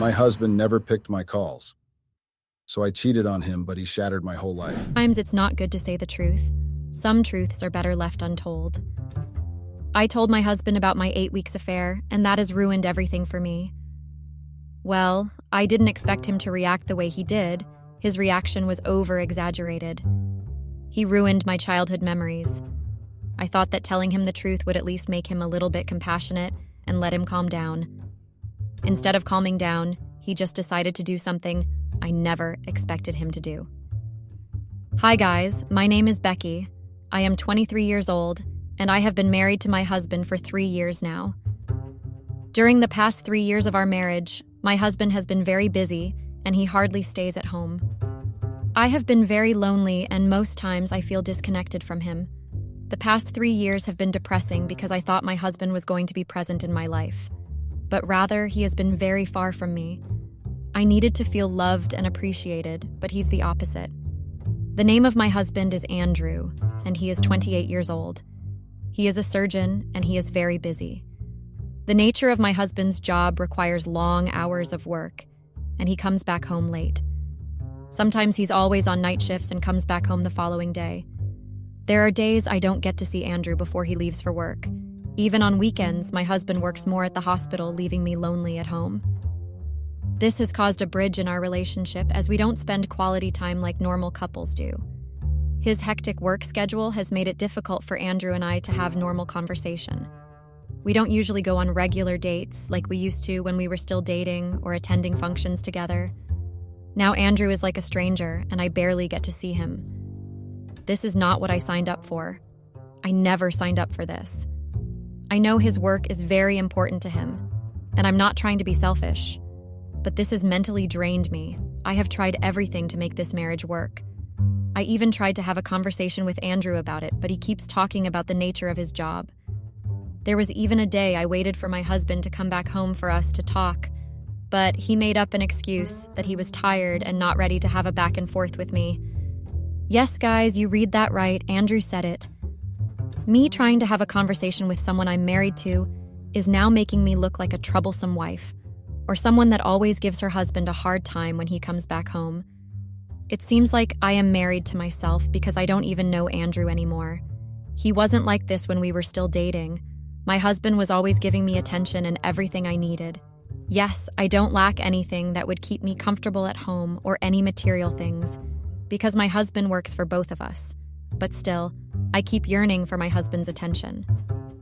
My husband never picked my calls. So I cheated on him, but he shattered my whole life. Sometimes it's not good to say the truth. Some truths are better left untold. I told my husband about my 8 weeks affair, and that has ruined everything for me. Well, I didn't expect him to react the way he did. His reaction was over-exaggerated. He ruined my childhood memories. I thought that telling him the truth would at least make him a little bit compassionate and let him calm down. Instead of calming down, he just decided to do something I never expected him to do. Hi guys, my name is Becky. I am 23 years old, and I have been married to my husband for 3 years now. During the past 3 years of our marriage, my husband has been very busy, and he hardly stays at home. I have been very lonely, and most times I feel disconnected from him. The past 3 years have been depressing because I thought my husband was going to be present in my life. But rather, he has been very far from me. I needed to feel loved and appreciated, but he's the opposite. The name of my husband is Andrew, and he is 28 years old. He is a surgeon, and he is very busy. The nature of my husband's job requires long hours of work, and he comes back home late. Sometimes he's always on night shifts and comes back home the following day. There are days I don't get to see Andrew before he leaves for work. Even on weekends, my husband works more at the hospital, leaving me lonely at home. This has caused a bridge in our relationship as we don't spend quality time like normal couples do. His hectic work schedule has made it difficult for Andrew and I to have normal conversation. We don't usually go on regular dates like we used to when we were still dating or attending functions together. Now Andrew is like a stranger, and I barely get to see him. This is not what I signed up for. I never signed up for this. I know his work is very important to him, and I'm not trying to be selfish. But this has mentally drained me. I have tried everything to make this marriage work. I even tried to have a conversation with Andrew about it, but he keeps talking about the nature of his job. There was even a day I waited for my husband to come back home for us to talk, but he made up an excuse that he was tired and not ready to have a back and forth with me. Yes, guys, you read that right. Andrew said it. Me trying to have a conversation with someone I'm married to is now making me look like a troublesome wife, or someone that always gives her husband a hard time when he comes back home. It seems like I am married to myself because I don't even know Andrew anymore. He wasn't like this when we were still dating. My husband was always giving me attention and everything I needed. Yes, I don't lack anything that would keep me comfortable at home or any material things, because my husband works for both of us. But still, I keep yearning for my husband's attention.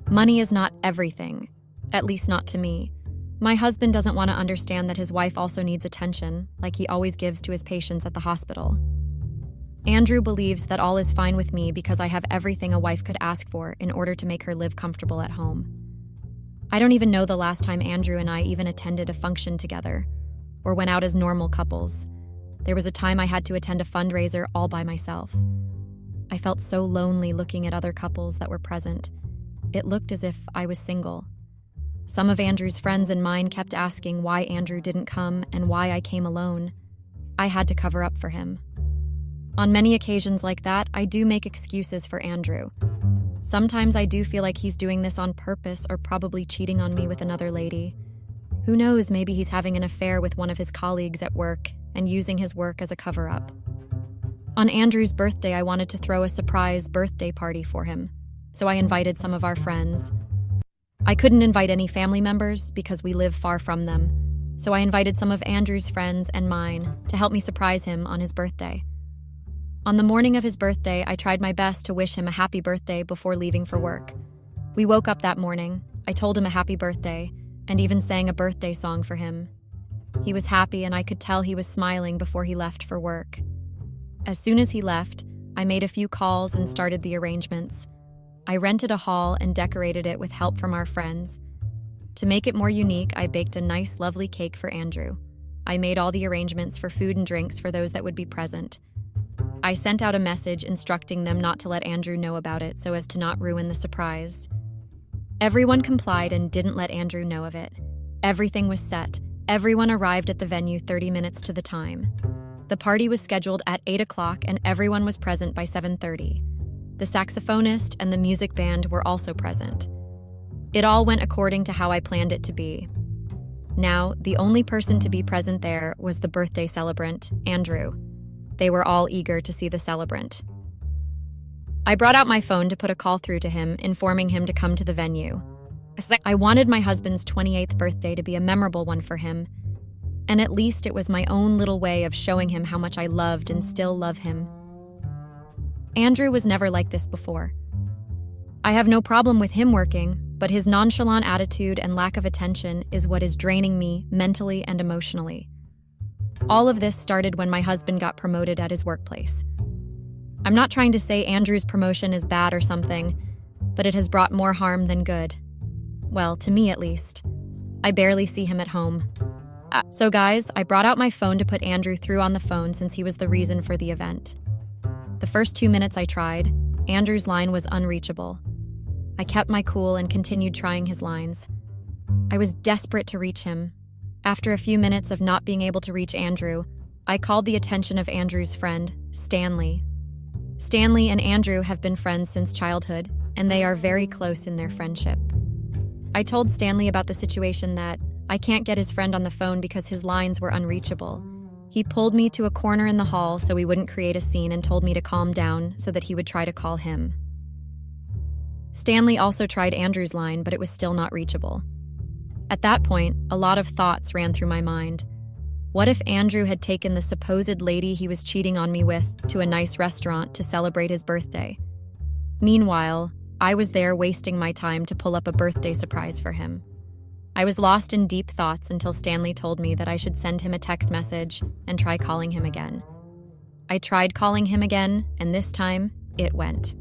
Money is not everything, at least not to me. My husband doesn't want to understand that his wife also needs attention, like he always gives to his patients at the hospital. Andrew believes that all is fine with me because I have everything a wife could ask for in order to make her live comfortable at home. I don't even know the last time Andrew and I even attended a function together, or went out as normal couples. There was a time I had to attend a fundraiser all by myself. I felt so lonely looking at other couples that were present. It looked as if I was single. Some of Andrew's friends and mine kept asking why Andrew didn't come and why I came alone. I had to cover up for him. On many occasions like that, I do make excuses for Andrew. Sometimes I do feel like he's doing this on purpose or probably cheating on me with another lady. Who knows, maybe he's having an affair with one of his colleagues at work and using his work as a cover-up. On Andrew's birthday, I wanted to throw a surprise birthday party for him, so I invited some of our friends. I couldn't invite any family members because we live far from them, so I invited some of Andrew's friends and mine to help me surprise him on his birthday. On the morning of his birthday, I tried my best to wish him a happy birthday before leaving for work. We woke up that morning, I told him a happy birthday, and even sang a birthday song for him. He was happy, and I could tell he was smiling before he left for work. As soon as he left, I made a few calls and started the arrangements. I rented a hall and decorated it with help from our friends. To make it more unique, I baked a nice, lovely cake for Andrew. I made all the arrangements for food and drinks for those that would be present. I sent out a message instructing them not to let Andrew know about it so as to not ruin the surprise. Everyone complied and didn't let Andrew know of it. Everything was set. Everyone arrived at the venue 30 minutes to the time. The party was scheduled at 8 o'clock and everyone was present by 7:30. The saxophonist and the music band were also present. It all went according to how I planned it to be. Now, the only person to be present there was the birthday celebrant, Andrew. They were all eager to see the celebrant. I brought out my phone to put a call through to him, informing him to come to the venue. I wanted my husband's 28th birthday to be a memorable one for him, and at least it was my own little way of showing him how much I loved and still love him. Andrew was never like this before. I have no problem with him working, but his nonchalant attitude and lack of attention is what is draining me mentally and emotionally. All of this started when my husband got promoted at his workplace. I'm not trying to say Andrew's promotion is bad or something, but it has brought more harm than good. Well, to me at least. I barely see him at home. So guys, I brought out my phone to put Andrew through on the phone since he was the reason for the event. The first 2 minutes I tried, Andrew's line was unreachable. I kept my cool and continued trying his lines. I was desperate to reach him. After a few minutes of not being able to reach Andrew, I called the attention of Andrew's friend, Stanley. Stanley and Andrew have been friends since childhood, and they are very close in their friendship. I told Stanley about the situation that I can't get his friend on the phone because his lines were unreachable. He pulled me to a corner in the hall so we wouldn't create a scene and told me to calm down so that he would try to call him. Stanley also tried Andrew's line, but it was still not reachable. At that point, a lot of thoughts ran through my mind. What if Andrew had taken the supposed lady he was cheating on me with to a nice restaurant to celebrate his birthday? Meanwhile, I was there wasting my time to pull up a birthday surprise for him. I was lost in deep thoughts until Stanley told me that I should send him a text message and try calling him again. I tried calling him again, and this time, it went.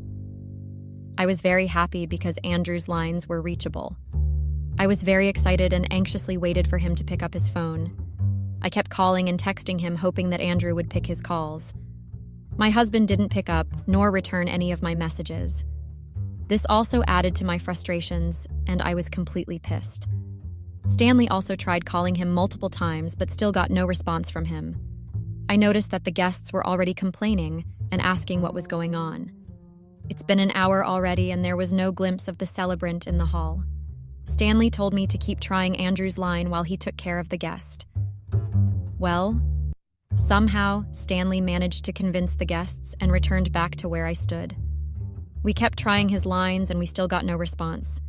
I was very happy because Andrew's lines were reachable. I was very excited and anxiously waited for him to pick up his phone. I kept calling and texting him, hoping that Andrew would pick his calls. My husband didn't pick up nor return any of my messages. This also added to my frustrations, and I was completely pissed. Stanley also tried calling him multiple times but still got no response from him. I noticed that the guests were already complaining and asking what was going on. It's been an hour already and there was no glimpse of the celebrant in the hall. Stanley told me to keep trying Andrew's line while he took care of the guest. Well, somehow Stanley managed to convince the guests and returned back to where I stood. We kept trying his lines and we still got no response.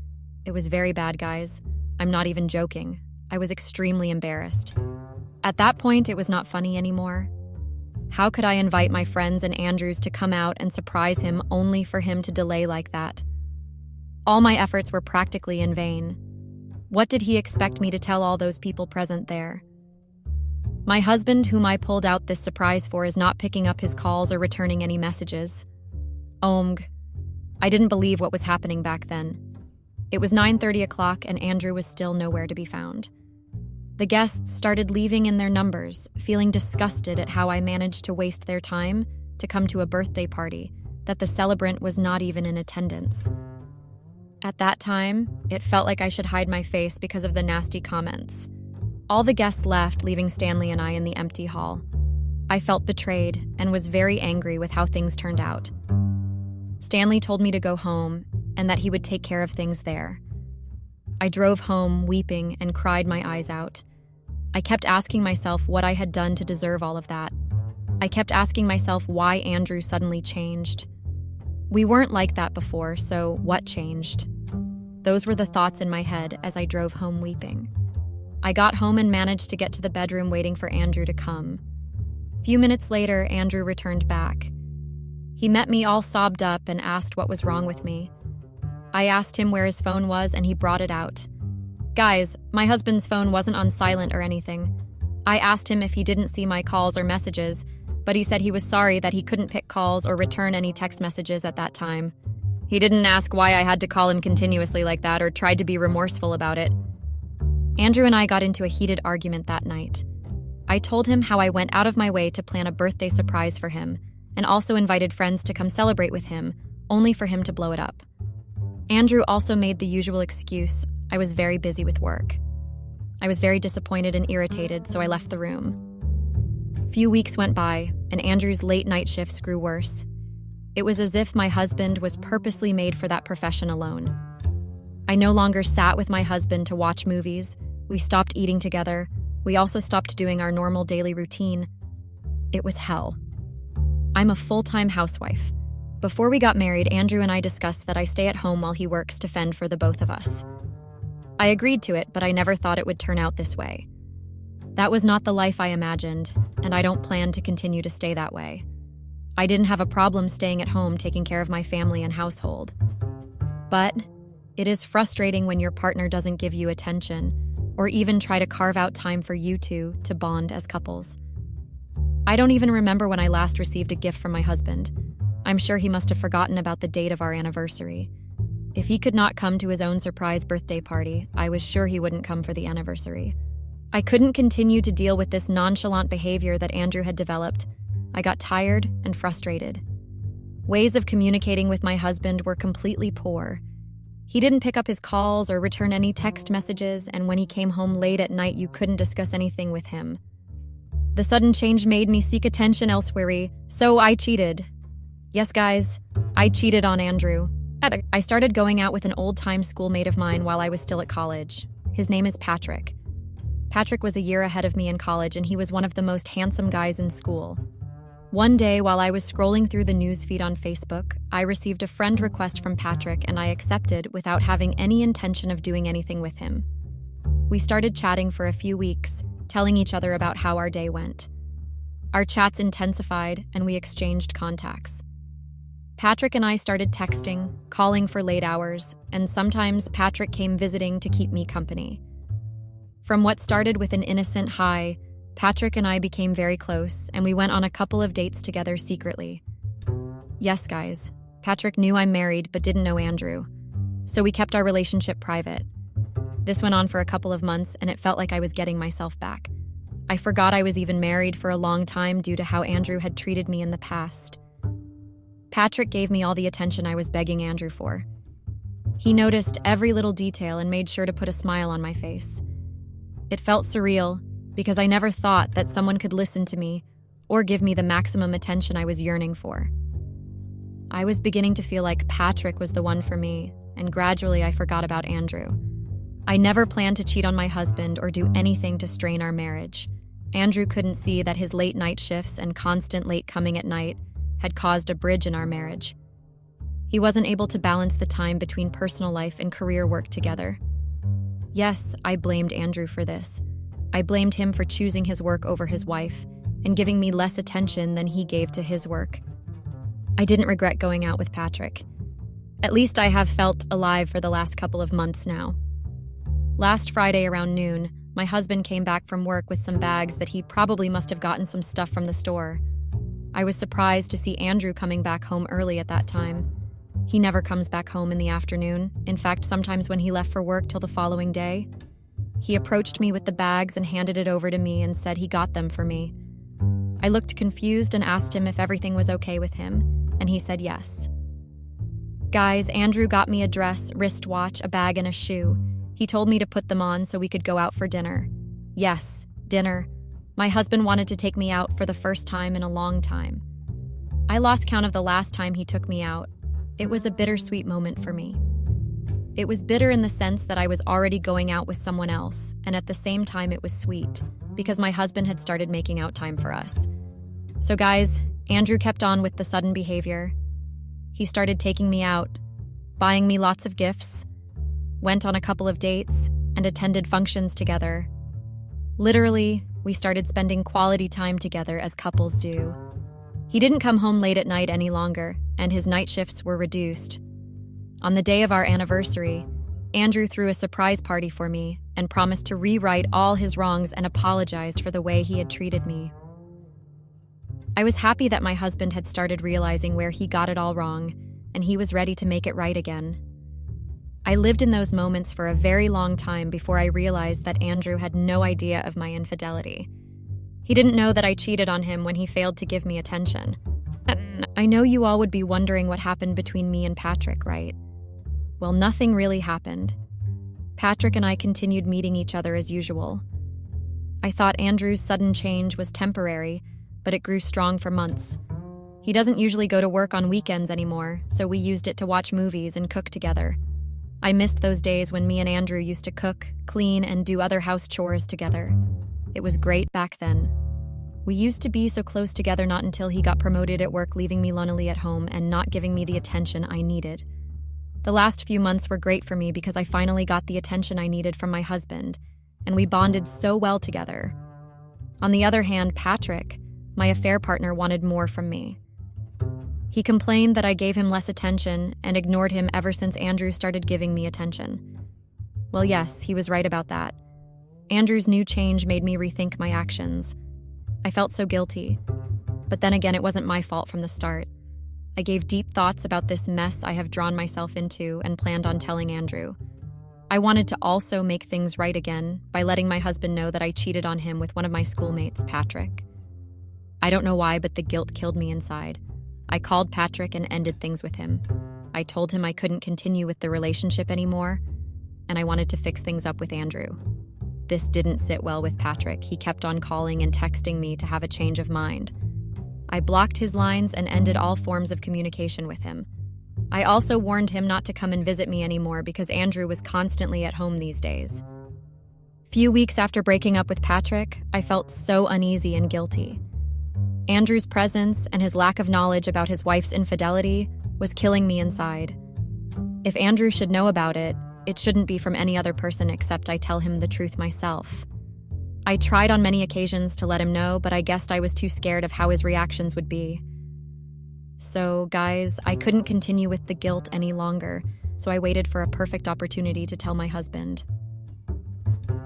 It was very bad, guys. I'm not even joking. I was extremely embarrassed. At that point, it was not funny anymore. How could I invite my friends and Andrews to come out and surprise him only for him to delay like that? All my efforts were practically in vain. What did he expect me to tell all those people present there? My husband, whom I pulled out this surprise for, is not picking up his calls or returning any messages. I didn't believe what was happening back then. It was 9:30 and Andrew was still nowhere to be found. The guests started leaving in their numbers, feeling disgusted at how I managed to waste their time to come to a birthday party that the celebrant was not even in attendance. At that time, it felt like I should hide my face because of the nasty comments. All the guests left, leaving Stanley and I in the empty hall. I felt betrayed and was very angry with how things turned out. Stanley told me to go home and that he would take care of things there. I drove home weeping and cried my eyes out. I kept asking myself what I had done to deserve all of that. I kept asking myself why Andrew suddenly changed. We weren't like that before, so what changed? Those were the thoughts in my head as I drove home weeping. I got home and managed to get to the bedroom waiting for Andrew to come. A few minutes later, Andrew returned back. He met me all sobbed up and asked what was wrong with me. I asked him where his phone was and he brought it out. Guys, my husband's phone wasn't on silent or anything. I asked him if he didn't see my calls or messages, but he said he was sorry that he couldn't pick calls or return any text messages at that time. He didn't ask why I had to call him continuously like that or tried to be remorseful about it. Andrew and I got into a heated argument that night. I told him how I went out of my way to plan a birthday surprise for him and also invited friends to come celebrate with him, only for him to blow it up. Andrew also made the usual excuse, I was very busy with work. I was very disappointed and irritated, so I left the room. A few weeks went by, and Andrew's late night shifts grew worse. It was as if my husband was purposely made for that profession alone. I no longer sat with my husband to watch movies, We stopped eating together. We also stopped doing our normal daily routine. It was hell. I'm a full-time housewife. Before we got married, Andrew and I discussed that I stay at home while he works to fend for the both of us. I agreed to it, but I never thought it would turn out this way. That was not the life I imagined, and I don't plan to continue to stay that way. I didn't have a problem staying at home taking care of my family and household. But it is frustrating when your partner doesn't give you attention or even try to carve out time for you two to bond as couples. I don't even remember when I last received a gift from my husband. I'm sure he must have forgotten about the date of our anniversary. If he could not come to his own surprise birthday party, I was sure he wouldn't come for the anniversary. I couldn't continue to deal with this nonchalant behavior that Andrew had developed. I got tired and frustrated. Ways of communicating with my husband were completely poor. He didn't pick up his calls or return any text messages, and when he came home late at night, you couldn't discuss anything with him. The sudden change made me seek attention elsewhere, so I cheated. Yes, guys, I cheated on Andrew. I started going out with an old-time schoolmate of mine while I was still at college. His name is Patrick. Patrick was a year ahead of me in college, and he was one of the most handsome guys in school. One day, while I was scrolling through the newsfeed on Facebook, I received a friend request from Patrick, and I accepted without having any intention of doing anything with him. We started chatting for a few weeks, telling each other about how our day went. Our chats intensified, and we exchanged contacts. Patrick and I started texting, calling for late hours, and sometimes Patrick came visiting to keep me company. From what started with an innocent hi, Patrick and I became very close, and we went on a couple of dates together secretly. Yes, guys, Patrick knew I'm married but didn't know Andrew, so we kept our relationship private. This went on for a couple of months, and it felt like I was getting myself back. I forgot I was even married for a long time due to how Andrew had treated me in the past. Patrick gave me all the attention I was begging Andrew for. He noticed every little detail and made sure to put a smile on my face. It felt surreal, because I never thought that someone could listen to me or give me the maximum attention I was yearning for. I was beginning to feel like Patrick was the one for me, and gradually I forgot about Andrew. I never planned to cheat on my husband or do anything to strain our marriage. Andrew couldn't see that his late night shifts and constant late coming at night had caused a bridge in our marriage. He wasn't able to balance the time between personal life and career work together. Yes, I blamed Andrew for this. I blamed him for choosing his work over his wife and giving me less attention than he gave to his work. I didn't regret going out with Patrick. At least I have felt alive for the last couple of months now. Last Friday around noon, my husband came back from work with some bags that he probably must have gotten some stuff from the store. I was surprised to see Andrew coming back home early at that time. He never comes back home in the afternoon. In fact, sometimes when he left for work till the following day. He approached me with the bags and handed it over to me and said he got them for me. I looked confused and asked him if everything was okay with him, and he said yes. Guys, Andrew got me a dress, wristwatch, a bag, and a shoe. He told me to put them on so we could go out for dinner. Yes, dinner. My husband wanted to take me out for the first time in a long time. I lost count of the last time he took me out. It was a bittersweet moment for me. It was bitter in the sense that I was already going out with someone else, and at the same time it was sweet, because my husband had started making out time for us. So guys, Andrew kept on with the sudden behavior. He started taking me out, buying me lots of gifts, went on a couple of dates, and attended functions together. Literally, we started spending quality time together as couples do. He didn't come home late at night any longer, and his night shifts were reduced. On the day of our anniversary, Andrew threw a surprise party for me and promised to rewrite all his wrongs and apologized for the way he had treated me. I was happy that my husband had started realizing where he got it all wrong, and he was ready to make it right again. I lived in those moments for a very long time before I realized that Andrew had no idea of my infidelity. He didn't know that I cheated on him when he failed to give me attention. I know you all would be wondering what happened between me and Patrick, right? Well, nothing really happened. Patrick and I continued meeting each other as usual. I thought Andrew's sudden change was temporary, but it grew strong for months. He doesn't usually go to work on weekends anymore, so we used it to watch movies and cook together. I missed those days when me and Andrew used to cook, clean, and do other house chores together. It was great back then. We used to be so close together not until he got promoted at work, leaving me lonely at home and not giving me the attention I needed. The last few months were great for me because I finally got the attention I needed from my husband, and we bonded so well together. On the other hand, Patrick, my affair partner, wanted more from me. He complained that I gave him less attention and ignored him ever since Andrew started giving me attention. Well, yes, he was right about that. Andrew's new change made me rethink my actions. I felt so guilty. But then again, it wasn't my fault from the start. I gave deep thoughts about this mess I have drawn myself into and planned on telling Andrew. I wanted to also make things right again by letting my husband know that I cheated on him with one of my schoolmates, Patrick. I don't know why, but the guilt killed me inside. I called Patrick and ended things with him. I told him I couldn't continue with the relationship anymore, and I wanted to fix things up with Andrew. This didn't sit well with Patrick. He kept on calling and texting me to have a change of mind. I blocked his lines and ended all forms of communication with him. I also warned him not to come and visit me anymore because Andrew was constantly at home these days. Few weeks after breaking up with Patrick, I felt so uneasy and guilty. Andrew's presence and his lack of knowledge about his wife's infidelity was killing me inside. If Andrew should know about it, it shouldn't be from any other person except I tell him the truth myself. I tried on many occasions to let him know, but I guessed I was too scared of how his reactions would be. So, guys, I couldn't continue with the guilt any longer, so I waited for a perfect opportunity to tell my husband.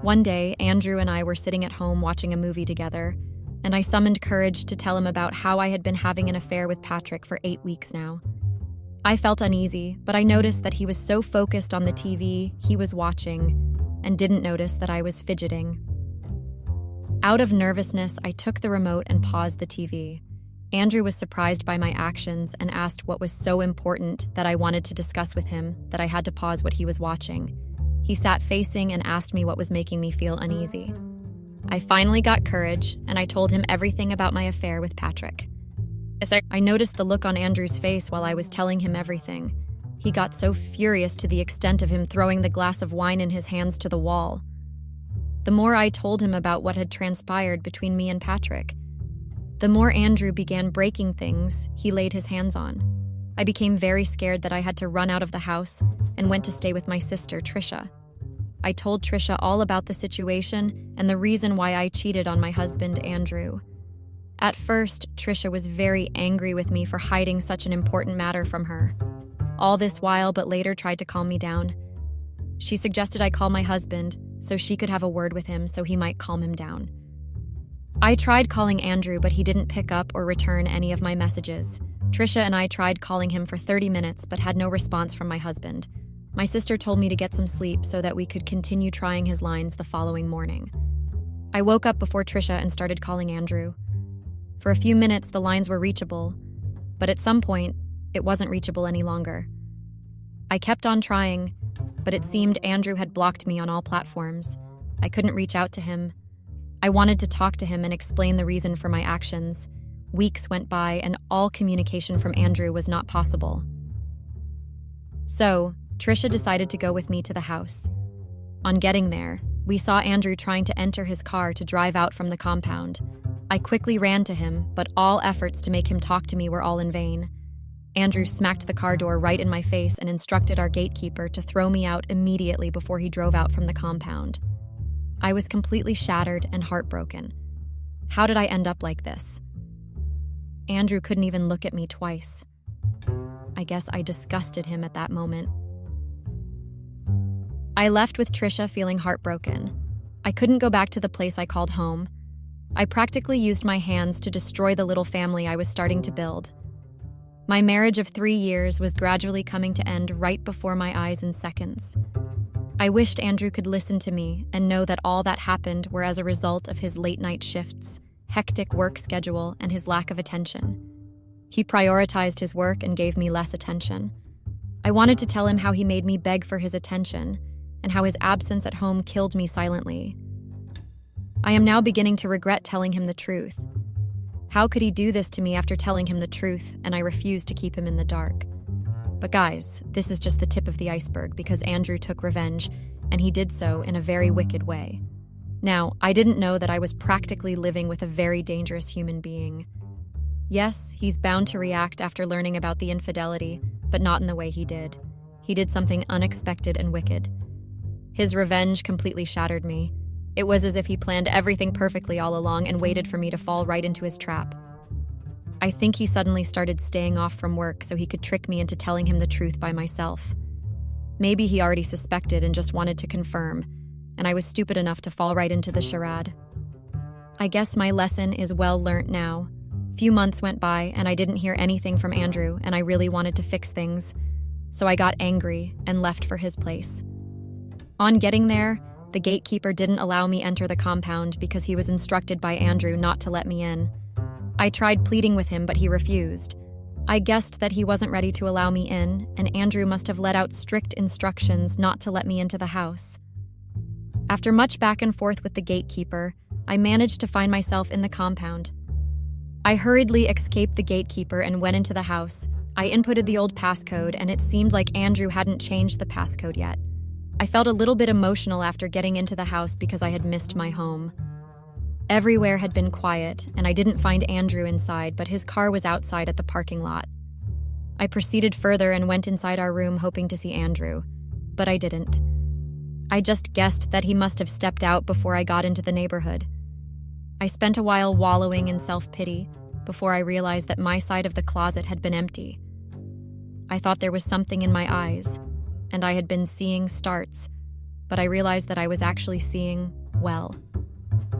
One day, Andrew and I were sitting at home watching a movie together, and I summoned courage to tell him about how I had been having an affair with Patrick for 8 weeks now. I felt uneasy, but I noticed that he was so focused on the TV he was watching and didn't notice that I was fidgeting. Out of nervousness, I took the remote and paused the TV. Andrew was surprised by my actions and asked what was so important that I wanted to discuss with him that I had to pause what he was watching. He sat facing and asked me what was making me feel uneasy. I finally got courage, and I told him everything about my affair with Patrick. I noticed the look on Andrew's face while I was telling him everything. He got so furious to the extent of him throwing the glass of wine in his hands to the wall. The more I told him about what had transpired between me and Patrick, the more Andrew began breaking things he laid his hands on. I became very scared that I had to run out of the house and went to stay with my sister, Trisha. I told Trisha all about the situation and the reason why I cheated on my husband, Andrew. At first, Trisha was very angry with me for hiding such an important matter from her. All this while, but later tried to calm me down. She suggested I call my husband so she could have a word with him so he might calm him down. I tried calling Andrew, but he didn't pick up or return any of my messages. Trisha and I tried calling him for 30 minutes but had no response from my husband. My sister told me to get some sleep so that we could continue trying his lines the following morning. I woke up before Trisha and started calling Andrew. For a few minutes, the lines were reachable, but at some point, it wasn't reachable any longer. I kept on trying, but it seemed Andrew had blocked me on all platforms. I couldn't reach out to him. I wanted to talk to him and explain the reason for my actions. Weeks went by, and all communication from Andrew was not possible. So, Trisha decided to go with me to the house. On getting there, we saw Andrew trying to enter his car to drive out from the compound. I quickly ran to him, but all efforts to make him talk to me were all in vain. Andrew smacked the car door right in my face and instructed our gatekeeper to throw me out immediately before he drove out from the compound. I was completely shattered and heartbroken. How did I end up like this? Andrew couldn't even look at me twice. I guess I disgusted him at that moment. I left with Trisha feeling heartbroken. I couldn't go back to the place I called home. I practically used my hands to destroy the little family I was starting to build. My marriage of 3 years was gradually coming to end right before my eyes in seconds. I wished Andrew could listen to me and know that all that happened were as a result of his late-night shifts, hectic work schedule, and his lack of attention. He prioritized his work and gave me less attention. I wanted to tell him how he made me beg for his attention, and how his absence at home killed me silently. I am now beginning to regret telling him the truth. How could he do this to me after telling him the truth, and I refused to keep him in the dark? But guys, this is just the tip of the iceberg because Andrew took revenge, and he did so in a very wicked way. Now, I didn't know that I was practically living with a very dangerous human being. Yes, he's bound to react after learning about the infidelity, but not in the way he did. He did something unexpected and wicked. His revenge completely shattered me. It was as if he planned everything perfectly all along and waited for me to fall right into his trap. I think he suddenly started staying off from work so he could trick me into telling him the truth by myself. Maybe he already suspected and just wanted to confirm, and I was stupid enough to fall right into the charade. I guess my lesson is well learnt now. Few months went by and I didn't hear anything from Andrew, and I really wanted to fix things. So I got angry and left for his place. On getting there, the gatekeeper didn't allow me enter the compound because he was instructed by Andrew not to let me in. I tried pleading with him, but he refused. I guessed that he wasn't ready to allow me in, and Andrew must have let out strict instructions not to let me into the house. After much back and forth with the gatekeeper, I managed to find myself in the compound. I hurriedly escaped the gatekeeper and went into the house. I inputted the old passcode, and it seemed like Andrew hadn't changed the passcode yet. I felt a little bit emotional after getting into the house because I had missed my home. Everywhere had been quiet, and I didn't find Andrew inside, but his car was outside at the parking lot. I proceeded further and went inside our room hoping to see Andrew, but I didn't. I just guessed that he must have stepped out before I got into the neighborhood. I spent a while wallowing in self-pity before I realized that my side of the closet had been empty. I thought there was something in my eyes, and I had been seeing starts, but I realized that I was actually seeing, well,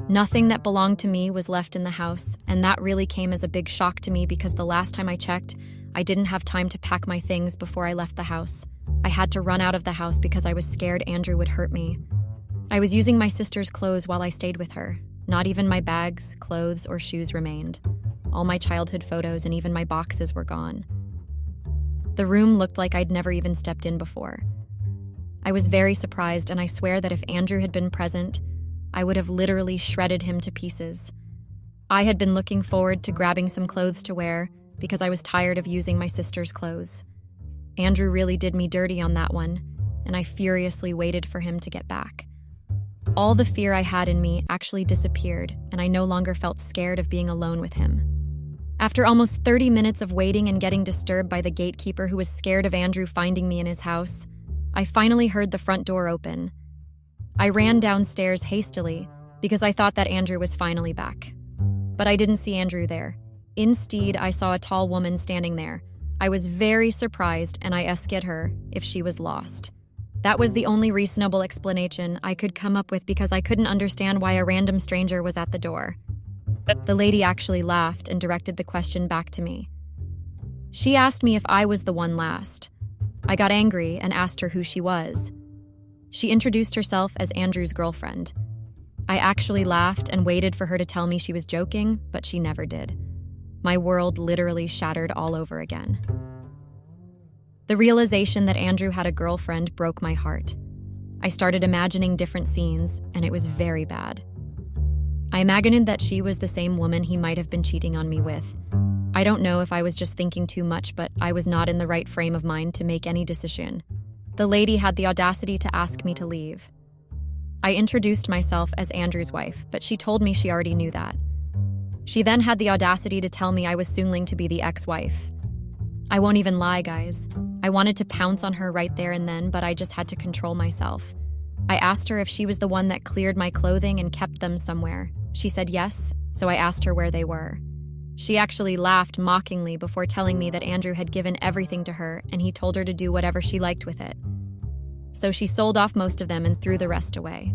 nothing that belonged to me was left in the house, and that really came as a big shock to me because the last time I checked, I didn't have time to pack my things before I left the house. I had to run out of the house because I was scared Andrew would hurt me. I was using my sister's clothes while I stayed with her. Not even my bags, clothes, or shoes remained. All my childhood photos and even my boxes were gone. The room looked like I'd never even stepped in before. I was very surprised, and I swear that if Andrew had been present, I would have literally shredded him to pieces. I had been looking forward to grabbing some clothes to wear because I was tired of using my sister's clothes. Andrew really did me dirty on that one, and I furiously waited for him to get back. All the fear I had in me actually disappeared, and I no longer felt scared of being alone with him. After almost 30 minutes of waiting and getting disturbed by the gatekeeper who was scared of Andrew finding me in his house, I finally heard the front door open. I ran downstairs hastily because I thought that Andrew was finally back. But I didn't see Andrew there. Instead, I saw a tall woman standing there. I was very surprised, and I asked her if she was lost. That was the only reasonable explanation I could come up with because I couldn't understand why a random stranger was at the door. The lady actually laughed and directed the question back to me. She asked me if I was the one last. I got angry and asked her who she was. She introduced herself as Andrew's girlfriend. I actually laughed and waited for her to tell me she was joking, but she never did. My world literally shattered all over again. The realization that Andrew had a girlfriend broke my heart. I started imagining different scenes, and it was very bad. I imagined that she was the same woman he might have been cheating on me with. I don't know if I was just thinking too much, but I was not in the right frame of mind to make any decision. The lady had the audacity to ask me to leave. I introduced myself as Andrew's wife, but she told me she already knew that. She then had the audacity to tell me I was soon to be the ex-wife. I won't even lie, guys. I wanted to pounce on her right there and then, but I just had to control myself. I asked her if she was the one that cleared my clothing and kept them somewhere. She said yes, so I asked her where they were. She actually laughed mockingly before telling me that Andrew had given everything to her and he told her to do whatever she liked with it. So she sold off most of them and threw the rest away.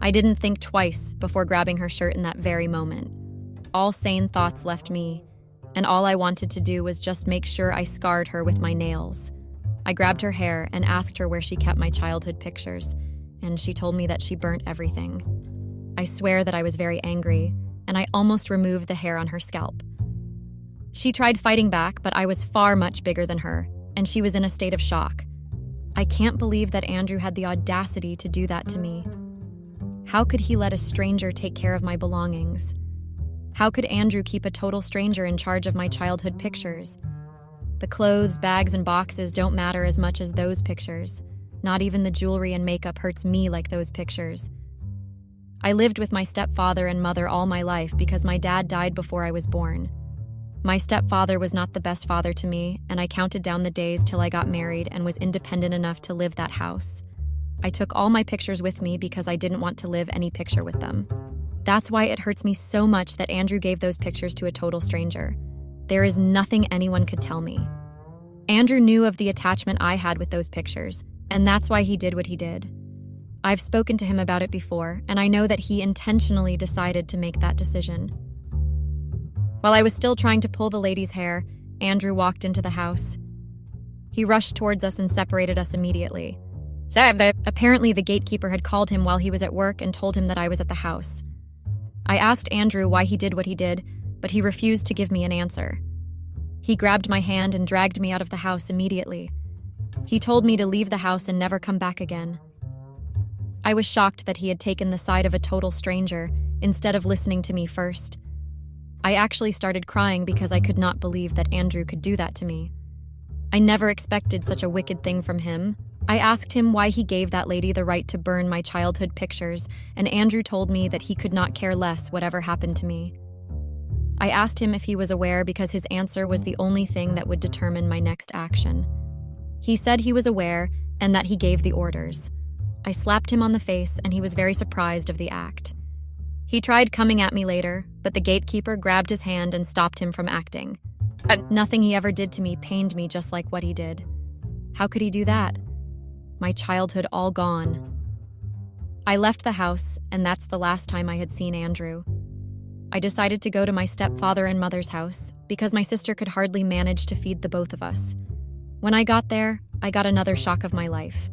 I didn't think twice before grabbing her shirt in that very moment. All sane thoughts left me, and all I wanted to do was just make sure I scarred her with my nails. I grabbed her hair and asked her where she kept my childhood pictures, and she told me that she burnt everything. I swear that I was very angry, and I almost removed the hair on her scalp. She tried fighting back, but I was far much bigger than her, and she was in a state of shock. I can't believe that Andrew had the audacity to do that to me. How could he let a stranger take care of my belongings? How could Andrew keep a total stranger in charge of my childhood pictures? The clothes, bags, and boxes don't matter as much as those pictures. Not even the jewelry and makeup hurts me like those pictures. I lived with my stepfather and mother all my life because my dad died before I was born. My stepfather was not the best father to me, and I counted down the days till I got married and was independent enough to live that house. I took all my pictures with me because I didn't want to live any picture with them. That's why it hurts me so much that Andrew gave those pictures to a total stranger. There is nothing anyone could tell me. Andrew knew of the attachment I had with those pictures, and that's why he did what he did. I've spoken to him about it before, and I know that he intentionally decided to make that decision. While I was still trying to pull the lady's hair, Andrew walked into the house. He rushed towards us and separated us immediately. Apparently, the gatekeeper had called him while he was at work and told him that I was at the house. I asked Andrew why he did what he did, but he refused to give me an answer. He grabbed my hand and dragged me out of the house immediately. He told me to leave the house and never come back again. I was shocked that he had taken the side of a total stranger instead of listening to me first. I actually started crying because I could not believe that Andrew could do that to me. I never expected such a wicked thing from him. I asked him why he gave that lady the right to burn my childhood pictures, and Andrew told me that he could not care less whatever happened to me. I asked him if he was aware because his answer was the only thing that would determine my next action. He said he was aware and that he gave the orders. I slapped him on the face and he was very surprised of the act. He tried coming at me later, but the gatekeeper grabbed his hand and stopped him from acting. Nothing he ever did to me pained me just like what he did. How could he do that? My childhood all gone. I left the house, and that's the last time I had seen Andrew. I decided to go to my stepfather and mother's house because my sister could hardly manage to feed the both of us. When I got there, I got another shock of my life.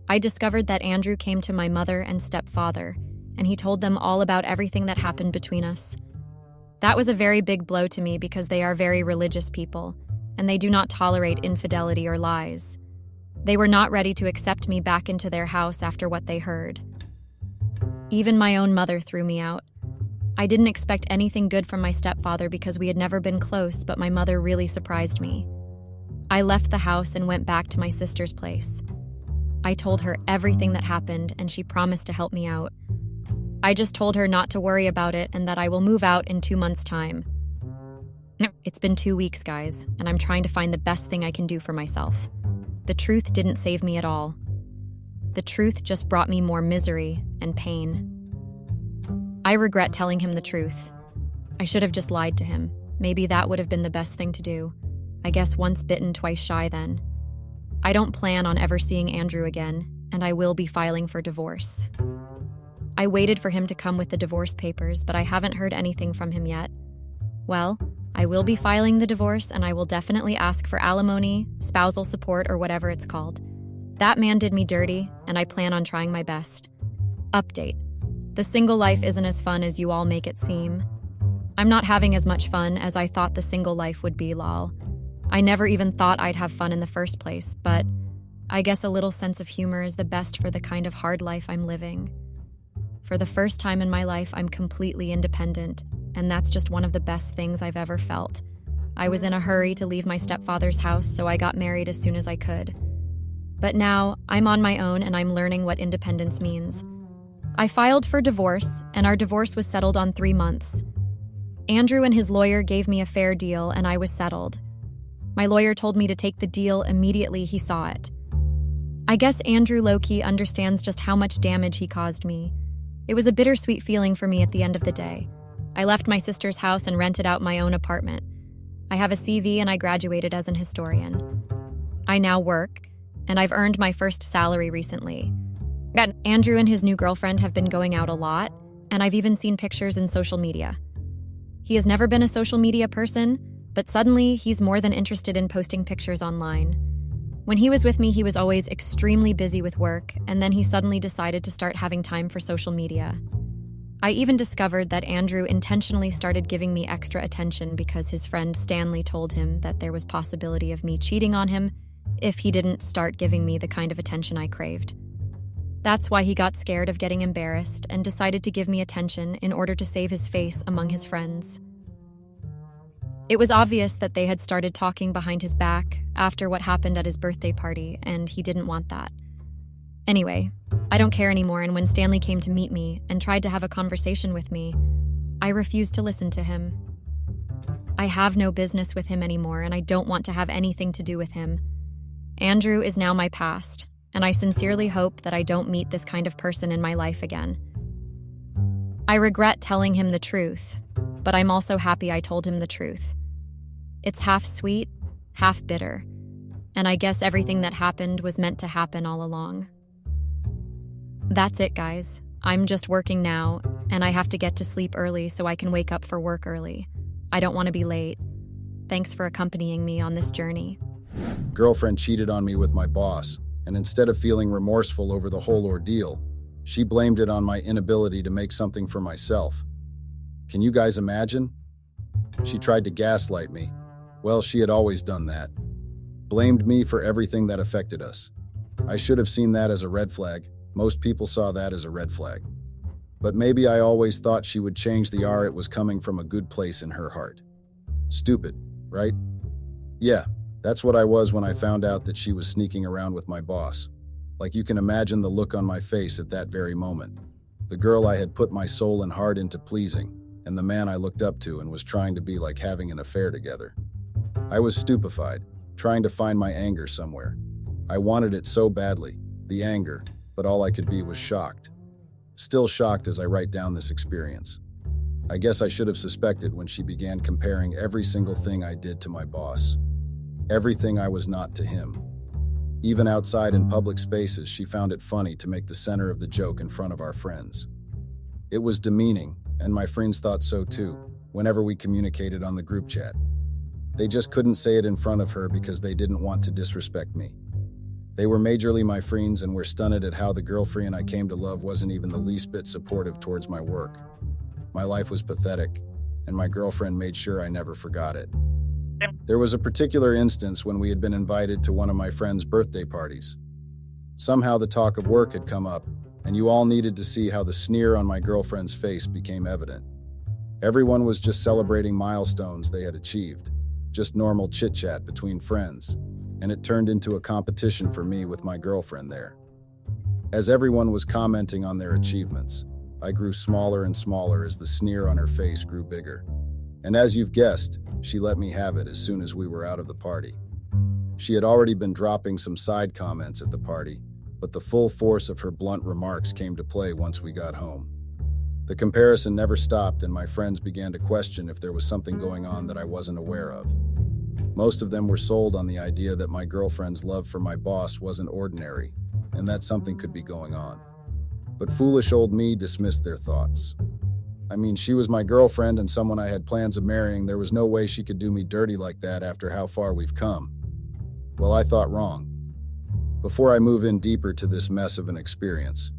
I discovered that Andrew came to my mother and stepfather, and he told them all about everything that happened between us. That was a very big blow to me because they are very religious people, and they do not tolerate infidelity or lies. They were not ready to accept me back into their house after what they heard. Even my own mother threw me out. I didn't expect anything good from my stepfather because we had never been close, but my mother really surprised me. I left the house and went back to my sister's place. I told her everything that happened, and she promised to help me out. I just told her not to worry about it and that I will move out in 2 months' time. It's been 2 weeks, guys, and I'm trying to find the best thing I can do for myself. The truth didn't save me at all. The truth just brought me more misery and pain. I regret telling him the truth. I should have just lied to him. Maybe that would have been the best thing to do. I guess once bitten, twice shy then. I don't plan on ever seeing Andrew again, and I will be filing for divorce. I waited for him to come with the divorce papers, but I haven't heard anything from him yet. Well, I will be filing the divorce, and I will definitely ask for alimony, spousal support, or whatever it's called. That man did me dirty, and I plan on trying my best. Update. The single life isn't as fun as you all make it seem. I'm not having as much fun as I thought the single life would be, lol. I never even thought I'd have fun in the first place, but I guess a little sense of humor is the best for the kind of hard life I'm living. For the first time in my life, I'm completely independent, and that's just one of the best things I've ever felt. I was in a hurry to leave my stepfather's house, so I got married as soon as I could. But now, I'm on my own and I'm learning what independence means. I filed for divorce, and our divorce was settled on 3 months. Andrew and his lawyer gave me a fair deal, and I was settled. My lawyer told me to take the deal immediately he saw it. I guess Andrew low-key understands just how much damage he caused me. It was a bittersweet feeling for me at the end of the day. I left my sister's house and rented out my own apartment. I have a CV and I graduated as an historian. I now work, and I've earned my first salary recently. Andrew and his new girlfriend have been going out a lot, and I've even seen pictures in social media. He has never been a social media person, but suddenly he's more than interested in posting pictures online. When he was with me, he was always extremely busy with work, and then he suddenly decided to start having time for social media. I even discovered that Andrew intentionally started giving me extra attention because his friend Stanley told him that there was possibility of me cheating on him if he didn't start giving me the kind of attention I craved. That's why he got scared of getting embarrassed and decided to give me attention in order to save his face among his friends. It was obvious that they had started talking behind his back after what happened at his birthday party, and he didn't want that. Anyway, I don't care anymore, and when Stanley came to meet me and tried to have a conversation with me, I refused to listen to him. I have no business with him anymore, and I don't want to have anything to do with him. Andrew is now my past, and I sincerely hope that I don't meet this kind of person in my life again. I regret telling him the truth, but I'm also happy I told him the truth. It's half sweet, half bitter, and I guess everything that happened was meant to happen all along. That's it, guys. I'm just working now, and I have to get to sleep early so I can wake up for work early. I don't want to be late. Thanks for accompanying me on this journey. Girlfriend cheated on me with my boss, and instead of feeling remorseful over the whole ordeal, she blamed it on my inability to make something for myself. Can you guys imagine? She tried to gaslight me. Well, she had always done that. Blamed me for everything that affected us. I should have seen that as a red flag. Most people saw that as a red flag. But maybe I always thought she would change the R. It was coming from a good place in her heart. Stupid, right? Yeah, that's what I was when I found out that she was sneaking around with my boss. Like, you can imagine the look on my face at that very moment. The girl I had put my soul and heart into pleasing, and the man I looked up to and was trying to be like having an affair together. I was stupefied, trying to find my anger somewhere. I wanted it so badly, the anger, but all I could be was shocked. Still shocked as I write down this experience. I guess I should have suspected when she began comparing every single thing I did to my boss. Everything I was not to him. Even outside in public spaces, she found it funny to make the center of the joke in front of our friends. It was demeaning, and my friends thought so too, whenever we communicated on the group chat. They just couldn't say it in front of her because they didn't want to disrespect me. They were majorly my friends and were stunned at how the girlfriend I came to love wasn't even the least bit supportive towards my work. My life was pathetic, and my girlfriend made sure I never forgot it. There was a particular instance when we had been invited to one of my friend's birthday parties. Somehow the talk of work had come up, and you all needed to see how the sneer on my girlfriend's face became evident. Everyone was just celebrating milestones they had achieved, just normal chit-chat between friends, and it turned into a competition for me with my girlfriend there. As everyone was commenting on their achievements, I grew smaller and smaller as the sneer on her face grew bigger. And as you've guessed, she let me have it as soon as we were out of the party. She had already been dropping some side comments at the party, but the full force of her blunt remarks came to play once we got home. The comparison never stopped, and my friends began to question if there was something going on that I wasn't aware of. Most of them were sold on the idea that my girlfriend's love for my boss wasn't ordinary, and that something could be going on. But foolish old me dismissed their thoughts. I mean, she was my girlfriend and someone I had plans of marrying. There was no way she could do me dirty like that after how far we've come. Well, I thought wrong. Before I move in deeper to this mess of an experience,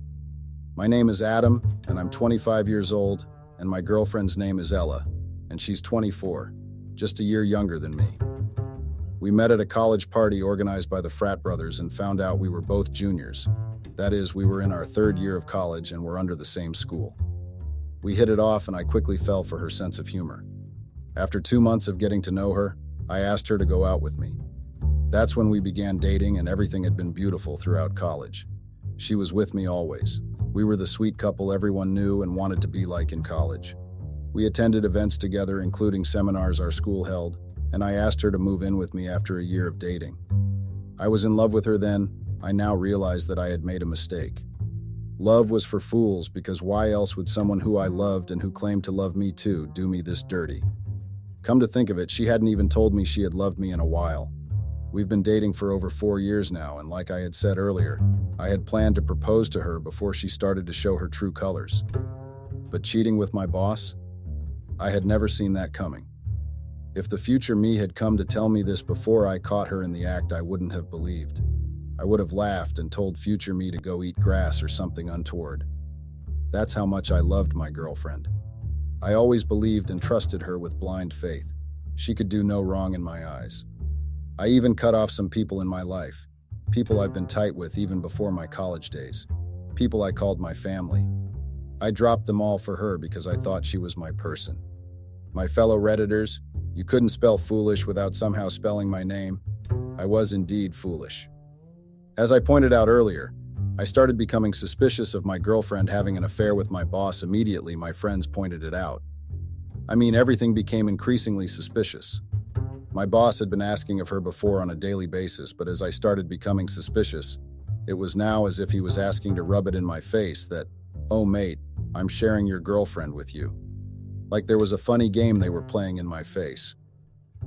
my name is Adam, and I'm 25 years old, and my girlfriend's name is Ella, and she's 24, just a year younger than me. We met at a college party organized by the frat brothers and found out we were both juniors. That is, we were in our third year of college and were under the same school. We hit it off, and I quickly fell for her sense of humor. After 2 months of getting to know her, I asked her to go out with me. That's when we began dating, and everything had been beautiful throughout college. She was with me always. We were the sweet couple everyone knew and wanted to be like in college. We attended events together, including seminars our school held, and I asked her to move in with me after a year of dating. I was in love with her then. I now realized that I had made a mistake. Love was for fools, because why else would someone who I loved and who claimed to love me too do me this dirty? Come to think of it, she hadn't even told me she had loved me in a while. We've been dating for over 4 years now, and like I had said earlier, I had planned to propose to her before she started to show her true colors. But cheating with my boss? I had never seen that coming. If the future me had come to tell me this before I caught her in the act, I wouldn't have believed. I would have laughed and told future me to go eat grass or something untoward. That's how much I loved my girlfriend. I always believed and trusted her with blind faith. She could do no wrong in my eyes. I even cut off some people in my life, people I've been tight with even before my college days, people I called my family. I dropped them all for her because I thought she was my person. My fellow Redditors, You couldn't spell foolish without somehow spelling my name. I was indeed foolish. As I pointed out earlier, I started becoming suspicious of my girlfriend having an affair with my boss immediately my friends pointed it out. I mean, everything became increasingly suspicious. My boss had been asking of her before on a daily basis, but as I started becoming suspicious, it was now as if he was asking to rub it in my face that, "Oh mate, I'm sharing your girlfriend with you." Like there was a funny game they were playing in my face.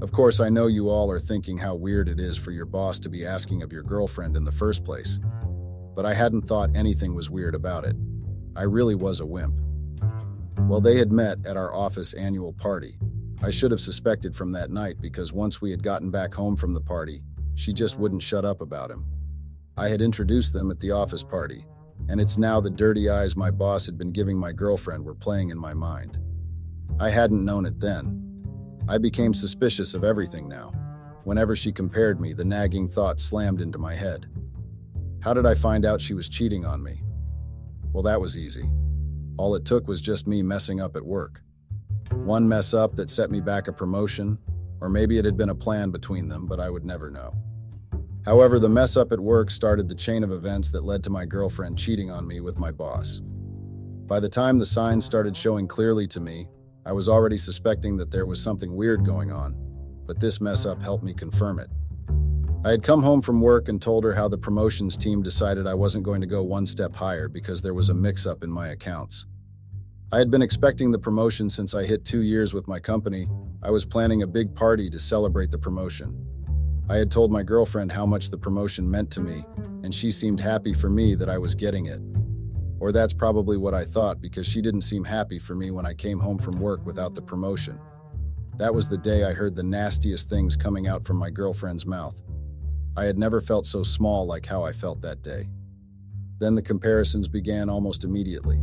Of course, I know you all are thinking how weird it is for your boss to be asking of your girlfriend in the first place. But I hadn't thought anything was weird about it. I really was a wimp. Well, they had met at our office annual party. I should have suspected from that night because once we had gotten back home from the party, she just wouldn't shut up about him. I had introduced them at the office party, and it's now the dirty eyes my boss had been giving my girlfriend were playing in my mind. I hadn't known it then. I became suspicious of everything now. Whenever she compared me, the nagging thought slammed into my head. How did I find out she was cheating on me? Well, that was easy. All it took was just me messing up at work. One mess up that set me back a promotion, or maybe it had been a plan between them, but I would never know. However, the mess up at work started the chain of events that led to my girlfriend cheating on me with my boss. By the time the signs started showing clearly to me, I was already suspecting that there was something weird going on, but this mess up helped me confirm it. I had come home from work and told her how the promotions team decided I wasn't going to go one step higher because there was a mix-up in my accounts. I had been expecting the promotion since I hit 2 years with my company. I was planning a big party to celebrate the promotion. I had told my girlfriend how much the promotion meant to me, and she seemed happy for me that I was getting it. Or that's probably what I thought because she didn't seem happy for me when I came home from work without the promotion. That was the day I heard the nastiest things coming out from my girlfriend's mouth. I had never felt so small like how I felt that day. Then the comparisons began almost immediately.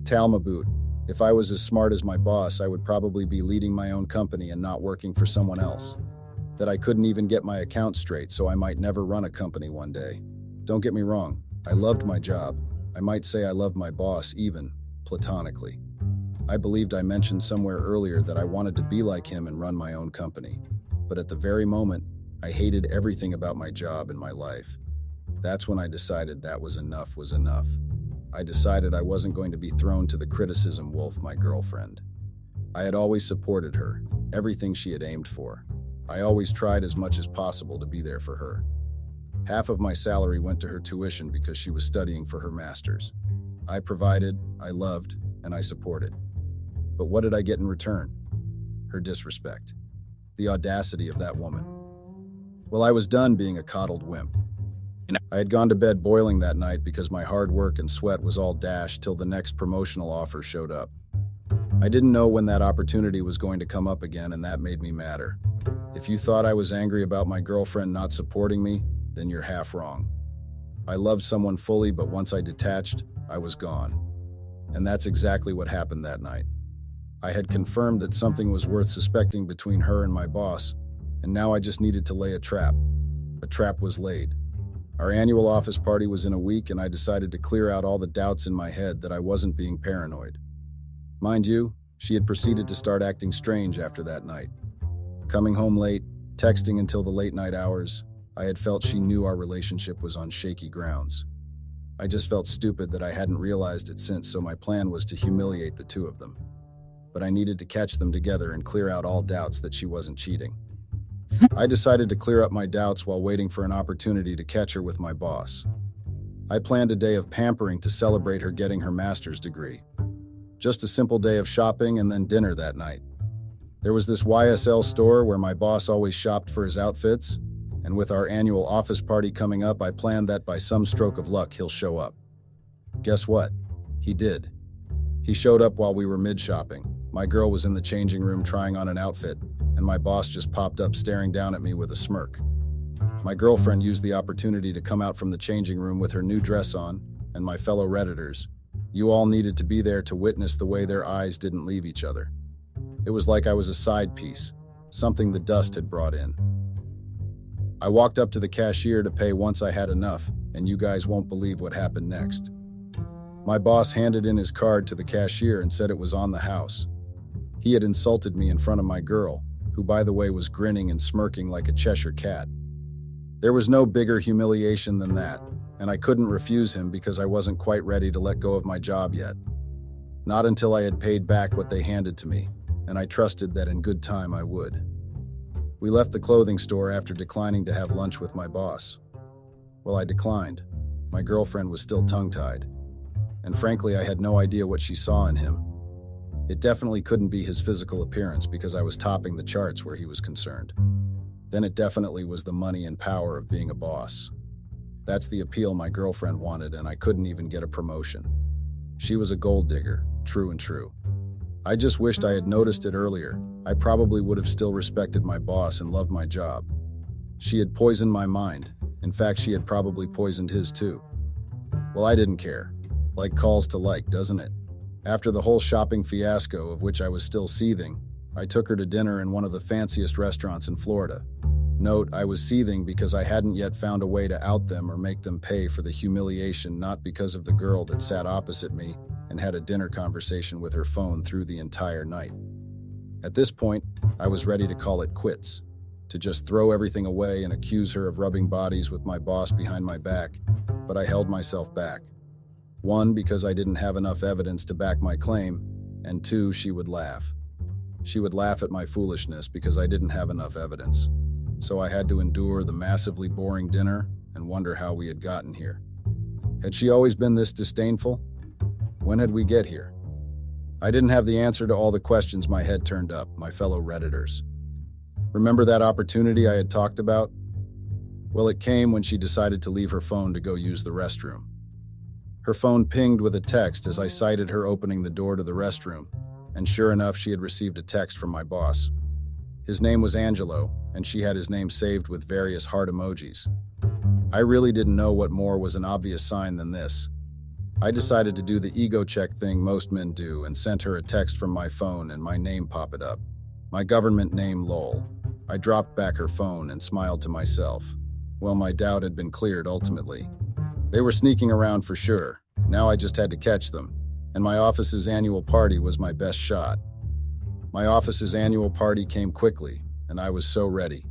Talmaboot, if I was as smart as my boss, I would probably be leading my own company and not working for someone else. That I couldn't even get my accounts straight, so I might never run a company one day. Don't get me wrong, I loved my job. I might say I loved my boss even, platonically. I believed I mentioned somewhere earlier that I wanted to be like him and run my own company. But at the very moment, I hated everything about my job and my life. That's when I decided that was enough was enough. I decided I wasn't going to be thrown to the criticism wolf, my girlfriend. I had always supported her, everything she had aimed for. I always tried as much as possible to be there for her. Half of my salary went to her tuition because she was studying for her master's. I provided, I loved, and I supported. But what did I get in return? Her disrespect. The audacity of that woman. Well, I was done being a coddled wimp. I had gone to bed boiling that night because my hard work and sweat was all dashed till the next promotional offer showed up. I didn't know when that opportunity was going to come up again, and that made me madder. If you thought I was angry about my girlfriend not supporting me, then you're half wrong. I loved someone fully, but once I detached, I was gone. And that's exactly what happened that night. I had confirmed that something was worth suspecting between her and my boss, and now I just needed to lay a trap. A trap was laid. Our annual office party was in a week, and I decided to clear out all the doubts in my head that I wasn't being paranoid. Mind you, she had proceeded to start acting strange after that night. Coming home late, texting until the late night hours, I had felt she knew our relationship was on shaky grounds. I just felt stupid that I hadn't realized it since, so my plan was to humiliate the two of them. But I needed to catch them together and clear out all doubts that she wasn't cheating. I decided to clear up my doubts while waiting for an opportunity to catch her with my boss. I planned a day of pampering to celebrate her getting her master's degree. Just a simple day of shopping and then dinner that night. There was this YSL store where my boss always shopped for his outfits, and with our annual office party coming up, I planned that by some stroke of luck he'll show up. Guess what? He did. He showed up while we were mid-shopping. My girl was in the changing room trying on an outfit, and my boss just popped up staring down at me with a smirk. My girlfriend used the opportunity to come out from the changing room with her new dress on, and my fellow Redditors, you all needed to be there to witness the way their eyes didn't leave each other. It was like I was a side piece, something the dust had brought in. I walked up to the cashier to pay once I had enough, and you guys won't believe what happened next. My boss handed in his card to the cashier and said it was on the house. He had insulted me in front of my girl, who, by the way, was grinning and smirking like a Cheshire cat. There was no bigger humiliation than that, and I couldn't refuse him because I wasn't quite ready to let go of my job yet. Not until I had paid back what they handed to me, and I trusted that in good time I would. We left the clothing store after declining to have lunch with my boss. Well, I declined. My girlfriend was still tongue-tied, and frankly, I had no idea what she saw in him. It definitely couldn't be his physical appearance because I was topping the charts where he was concerned. Then it definitely was the money and power of being a boss. That's the appeal my girlfriend wanted, and I couldn't even get a promotion. She was a gold digger, true and true. I just wished I had noticed it earlier. I probably would have still respected my boss and loved my job. She had poisoned my mind. In fact, she had probably poisoned his too. Well, I didn't care. Like calls to like, doesn't it? After the whole shopping fiasco, of which I was still seething, I took her to dinner in one of the fanciest restaurants in Florida. Note, I was seething because I hadn't yet found a way to out them or make them pay for the humiliation, not because of the girl that sat opposite me and had a dinner conversation with her phone through the entire night. At this point, I was ready to call it quits, to just throw everything away and accuse her of rubbing bodies with my boss behind my back, but I held myself back. One, because I didn't have enough evidence to back my claim, and two, she would laugh. She would laugh at my foolishness because I didn't have enough evidence. So I had to endure the massively boring dinner and wonder how we had gotten here. Had she always been this disdainful? When had we get here? I didn't have the answer to all the questions my head turned up, my fellow Redditors. Remember that opportunity I had talked about? Well, it came when she decided to leave her phone to go use the restroom. Her phone pinged with a text as I sighted her opening the door to the restroom, and sure enough, she had received a text from my boss. His name was Angelo, and she had his name saved with various heart emojis. I really didn't know what more was an obvious sign than this. I decided to do the ego check thing most men do and sent her a text from my phone and my name popped up. My government name, lol. I dropped back her phone and smiled to myself. Well, my doubt had been cleared ultimately. They were sneaking around for sure. Now I just had to catch them, and my office's annual party was my best shot. My office's annual party came quickly, and I was so ready.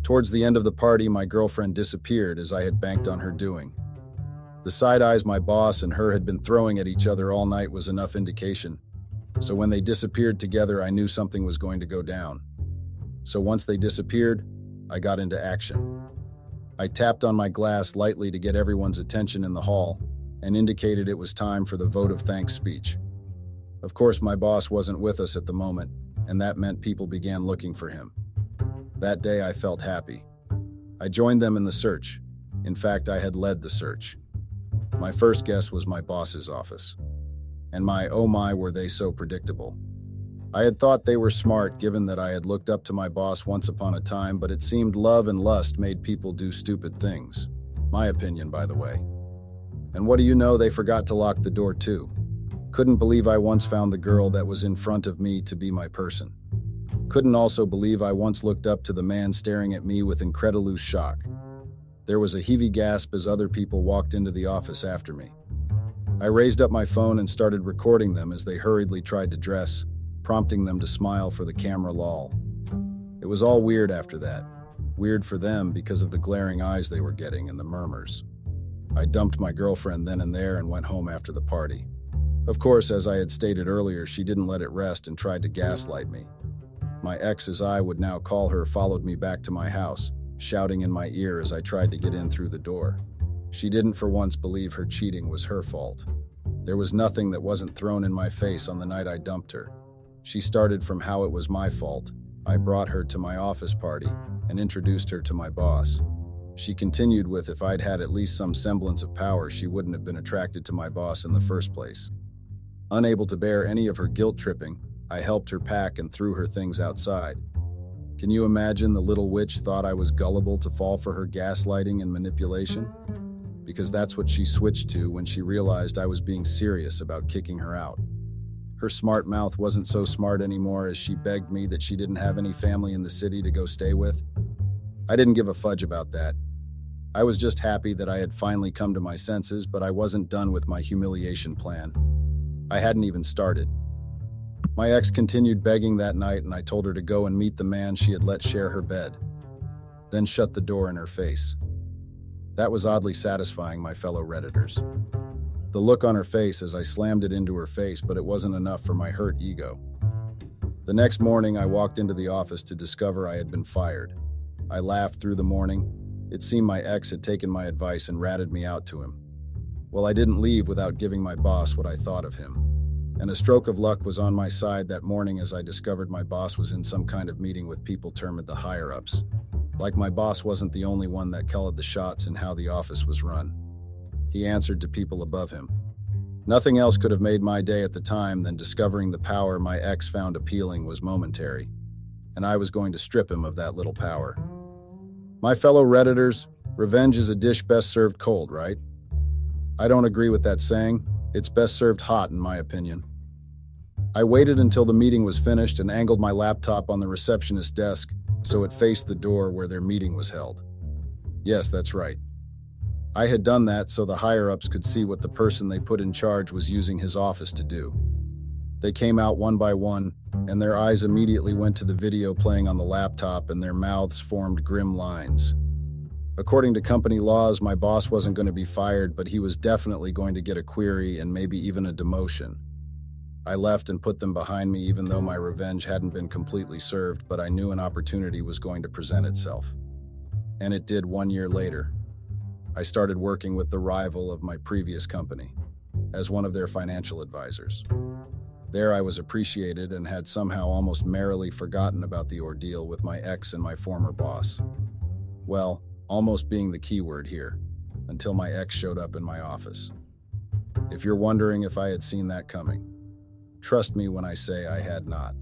Towards the end of the party, my girlfriend disappeared as I had banked on her doing. The side eyes my boss and her had been throwing at each other all night was enough indication. So when they disappeared together, I knew something was going to go down. So once they disappeared, I got into action. I tapped on my glass lightly to get everyone's attention in the hall and indicated it was time for the vote of thanks speech. Of course, my boss wasn't with us at the moment, and that meant people began looking for him. That day, I felt happy. I joined them in the search. In fact, I had led the search. My first guess was my boss's office. And oh my, were they so predictable. I had thought they were smart given that I had looked up to my boss once upon a time, but it seemed love and lust made people do stupid things. My opinion, by the way. And what do you know, they forgot to lock the door too. Couldn't believe I once found the girl that was in front of me to be my person. Couldn't also believe I once looked up to the man staring at me with incredulous shock. There was a heavy gasp as other people walked into the office after me. I raised up my phone and started recording them as they hurriedly tried to dress, prompting them to smile for the camera lol. It was all weird after that. Weird for them because of the glaring eyes they were getting and the murmurs. I dumped my girlfriend then and there and went home after the party. Of course, as I had stated earlier, she didn't let it rest and tried to gaslight me. My ex, as I would now call her, followed me back to my house, shouting in my ear as I tried to get in through the door. She didn't for once believe her cheating was her fault. There was nothing that wasn't thrown in my face on the night I dumped her. She started from how it was my fault. I brought her to my office party and introduced her to my boss. She continued with if I'd had at least some semblance of power, she wouldn't have been attracted to my boss in the first place. Unable to bear any of her guilt tripping, I helped her pack and threw her things outside. Can you imagine the little witch thought I was gullible to fall for her gaslighting and manipulation? Because that's what she switched to when she realized I was being serious about kicking her out. Her smart mouth wasn't so smart anymore as she begged me that she didn't have any family in the city to go stay with. I didn't give a fudge about that. I was just happy that I had finally come to my senses, but I wasn't done with my humiliation plan. I hadn't even started. My ex continued begging that night, and I told her to go and meet the man she had let share her bed, then shut the door in her face. That was oddly satisfying, my fellow Redditors. The look on her face as I slammed it into her face, but it wasn't enough for my hurt ego. The next morning, I walked into the office to discover I had been fired. I laughed through the morning. It seemed my ex had taken my advice and ratted me out to him. Well, I didn't leave without giving my boss what I thought of him. And a stroke of luck was on my side that morning as I discovered my boss was in some kind of meeting with people termed the higher-ups. Like my boss wasn't the only one that called the shots in how the office was run. He answered to people above him. Nothing else could have made my day at the time than discovering the power my ex found appealing was momentary, and I was going to strip him of that little power. My fellow Redditors, revenge is a dish best served cold, right? I don't agree with that saying. It's best served hot, in my opinion. I waited until the meeting was finished and angled my laptop on the receptionist's desk so it faced the door where their meeting was held. Yes, that's right. I had done that so the higher-ups could see what the person they put in charge was using his office to do. They came out one by one, and their eyes immediately went to the video playing on the laptop, and their mouths formed grim lines. According to company laws, my boss wasn't going to be fired, but he was definitely going to get a query and maybe even a demotion. I left and put them behind me even though my revenge hadn't been completely served, but I knew an opportunity was going to present itself. And it did 1 year later. I started working with the rival of my previous company as one of their financial advisors. There I was appreciated and had somehow almost merrily forgotten about the ordeal with my ex and my former boss. Well, almost being the key word here, until my ex showed up in my office. If you're wondering if I had seen that coming, trust me when I say I had not.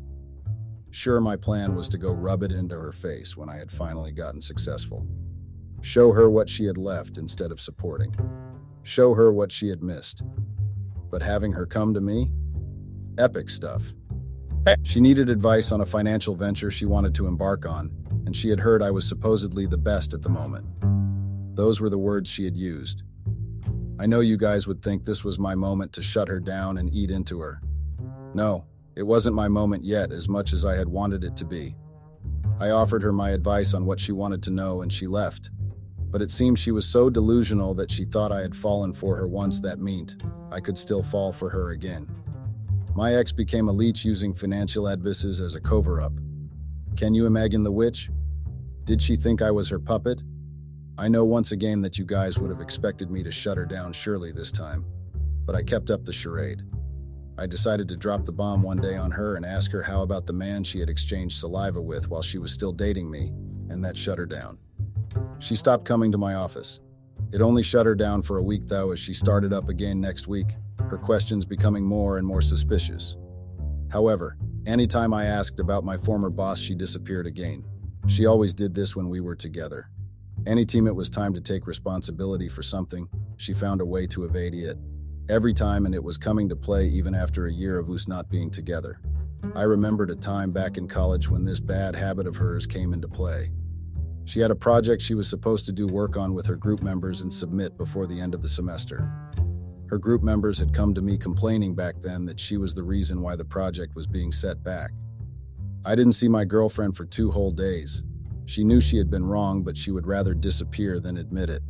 Sure, my plan was to go rub it into her face when I had finally gotten successful. Show her what she had left instead of supporting. Show her what she had missed. But having her come to me? Epic stuff. She needed advice on a financial venture she wanted to embark on, and she had heard I was supposedly the best at the moment. Those were the words she had used. I know you guys would think this was my moment to shut her down and eat into her. No, it wasn't my moment yet as much as I had wanted it to be. I offered her my advice on what she wanted to know and she left. But it seemed she was so delusional that she thought I had fallen for her once that meant I could still fall for her again. My ex became a leech using financial advices as a cover-up. Can you imagine the witch? Did she think I was her puppet? I know once again that you guys would have expected me to shut her down surely this time, but I kept up the charade. I decided to drop the bomb one day on her and ask her how about the man she had exchanged saliva with while she was still dating me, and that shut her down. She stopped coming to my office. It only shut her down for a week though, as she started up again next week, her questions becoming more and more suspicious. However, anytime I asked about my former boss, she disappeared again. She always did this when we were together. Anytime it was time to take responsibility for something, she found a way to evade it. Every time, and it was coming to play even after a year of us not being together. I remembered a time back in college when this bad habit of hers came into play. She had a project she was supposed to do work on with her group members and submit before the end of the semester. Her group members had come to me complaining back then that she was the reason why the project was being set back. I didn't see my girlfriend for 2 whole days. She knew she had been wrong, but she would rather disappear than admit it.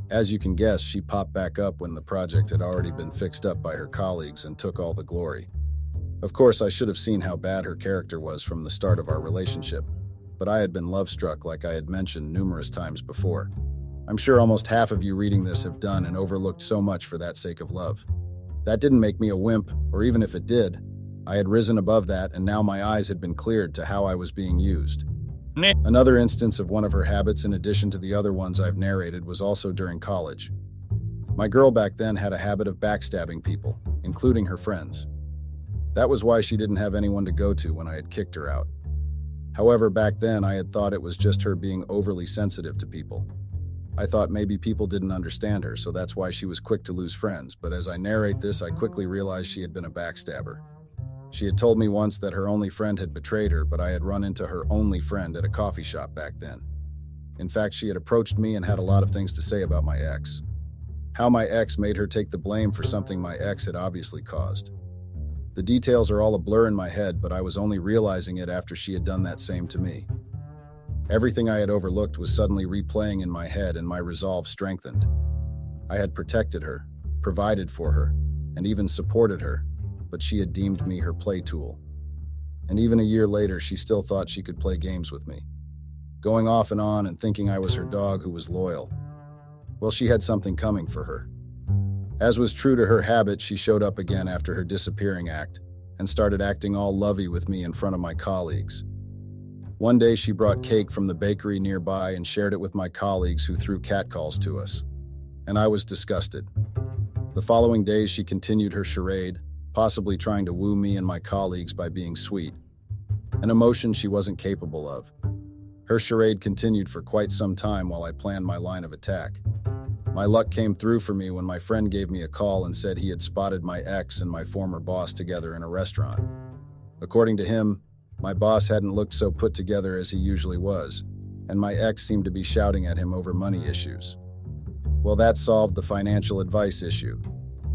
As you can guess, she popped back up when the project had already been fixed up by her colleagues and took all the glory. Of course, I should have seen how bad her character was from the start of our relationship, but I had been love-struck like I had mentioned numerous times before. I'm sure almost half of you reading this have done and overlooked so much for that sake of love. That didn't make me a wimp, or even if it did, I had risen above that and now my eyes had been cleared to how I was being used. Another instance of one of her habits in addition to the other ones I've narrated was also during college. My girl back then had a habit of backstabbing people, including her friends. That was why she didn't have anyone to go to when I had kicked her out. However, back then I had thought it was just her being overly sensitive to people. I thought maybe people didn't understand her, so that's why she was quick to lose friends, but as I narrate this, I quickly realized she had been a backstabber. She had told me once that her only friend had betrayed her, but I had run into her only friend at a coffee shop back then. In fact, she had approached me and had a lot of things to say about my ex. How my ex made her take the blame for something my ex had obviously caused. The details are all a blur in my head, but I was only realizing it after she had done that same to me. Everything I had overlooked was suddenly replaying in my head, and my resolve strengthened. I had protected her, provided for her, and even supported her, but she had deemed me her play tool. And even a year later, she still thought she could play games with me, going off and on and thinking I was her dog who was loyal. Well, she had something coming for her. As was true to her habit, she showed up again after her disappearing act and started acting all lovey with me in front of my colleagues. One day, she brought cake from the bakery nearby and shared it with my colleagues, who threw catcalls to us, and I was disgusted. The following days, she continued her charade, possibly trying to woo me and my colleagues by being sweet, an emotion she wasn't capable of. Her charade continued for quite some time while I planned my line of attack. My luck came through for me when my friend gave me a call and said he had spotted my ex and my former boss together in a restaurant. According to him, my boss hadn't looked so put together as he usually was, and my ex seemed to be shouting at him over money issues. Well, that solved the financial advice issue.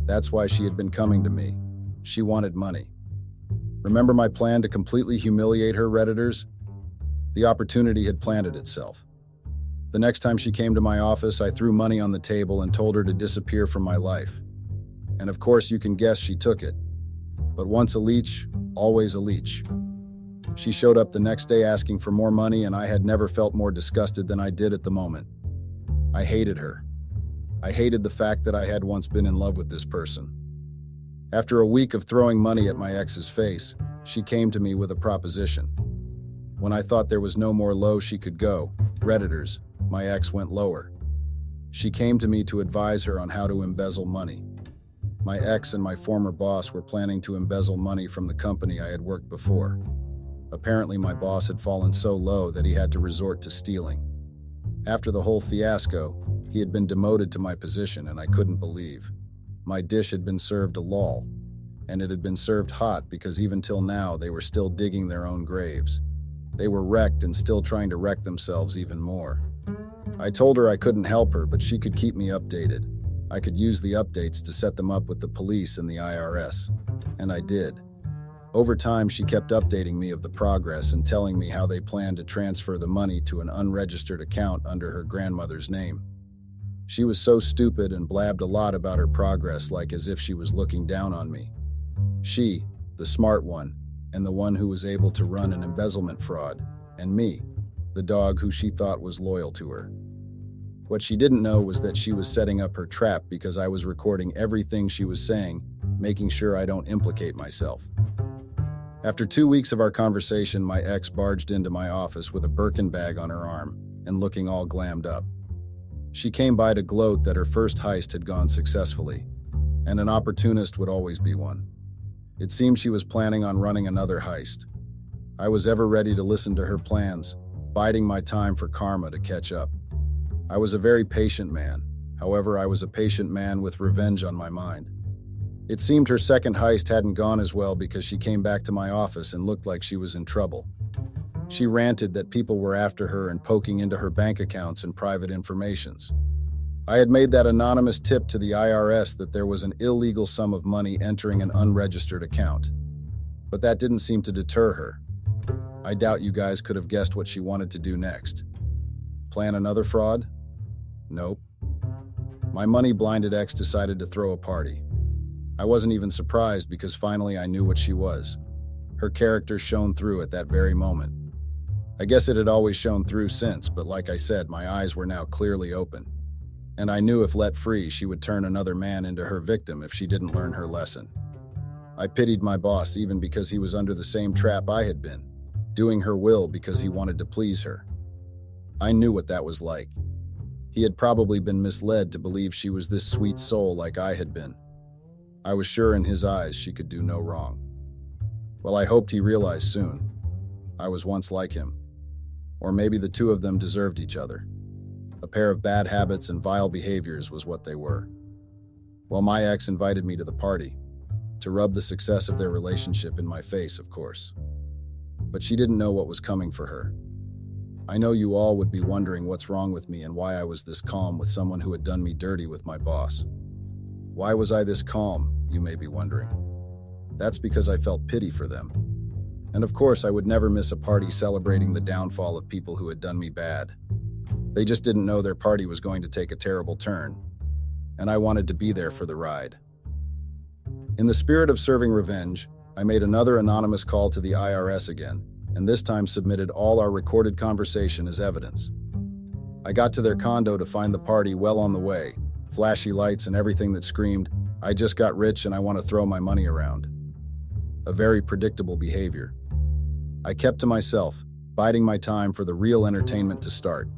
That's why she had been coming to me. She wanted money. Remember my plan to completely humiliate her, Redditors? The opportunity had planted itself. The next time she came to my office, I threw money on the table and told her to disappear from my life. And of course, you can guess she took it. But once a leech, always a leech. She showed up the next day asking for more money, and I had never felt more disgusted than I did at the moment. I hated her. I hated the fact that I had once been in love with this person. After a week of throwing money at my ex's face, she came to me with a proposition. When I thought there was no more low she could go, Redditors, my ex went lower. She came to me to advise her on how to embezzle money. My ex and my former boss were planning to embezzle money from the company I had worked before. Apparently, my boss had fallen so low that he had to resort to stealing. After the whole fiasco, he had been demoted to my position, and I couldn't believe. My dish had been served a lull, and it had been served hot because even till now they were still digging their own graves. They were wrecked and still trying to wreck themselves even more. I told her I couldn't help her, but she could keep me updated. I could use the updates to set them up with the police and the IRS, and I did. Over time, she kept updating me of the progress and telling me how they planned to transfer the money to an unregistered account under her grandmother's name. She was so stupid and blabbed a lot about her progress, like as if she was looking down on me. She, the smart one, and the one who was able to run an embezzlement fraud, and me, the dog who she thought was loyal to her. What she didn't know was that she was setting up her trap because I was recording everything she was saying, making sure I don't implicate myself. After 2 weeks of our conversation, my ex barged into my office with a Birkin bag on her arm and looking all glammed up. She came by to gloat that her first heist had gone successfully, and an opportunist would always be one. It seemed she was planning on running another heist. I was ever ready to listen to her plans, biding my time for karma to catch up. I was a very patient man. However, I was a patient man with revenge on my mind. It seemed her second heist hadn't gone as well because she came back to my office and looked like she was in trouble. She ranted that people were after her and poking into her bank accounts and private informations. I had made that anonymous tip to the IRS that there was an illegal sum of money entering an unregistered account. But that didn't seem to deter her. I doubt you guys could have guessed what she wanted to do next. Plan another fraud? Nope. My money-blinded ex decided to throw a party. I wasn't even surprised because finally I knew what she was. Her character shone through at that very moment. I guess it had always shown through since, but like I said, my eyes were now clearly open. And I knew if let free, she would turn another man into her victim if she didn't learn her lesson. I pitied my boss even because he was under the same trap I had been, doing her will because he wanted to please her. I knew what that was like. He had probably been misled to believe she was this sweet soul like I had been. I was sure in his eyes she could do no wrong. Well, I hoped he realized soon. I was once like him. Or maybe the two of them deserved each other. A pair of bad habits and vile behaviors was what they were. Well, my ex invited me to the party, to rub the success of their relationship in my face, of course. But she didn't know what was coming for her. I know you all would be wondering what's wrong with me and why I was this calm with someone who had done me dirty with my boss. Why was I this calm, you may be wondering. That's because I felt pity for them. And of course, I would never miss a party celebrating the downfall of people who had done me bad. They just didn't know their party was going to take a terrible turn, and I wanted to be there for the ride. In the spirit of serving revenge, I made another anonymous call to the IRS again, and this time submitted all our recorded conversation as evidence. I got to their condo to find the party well on the way, flashy lights and everything that screamed, "I just got rich and I want to throw my money around." A very predictable behavior. I kept to myself, biding my time for the real entertainment to start.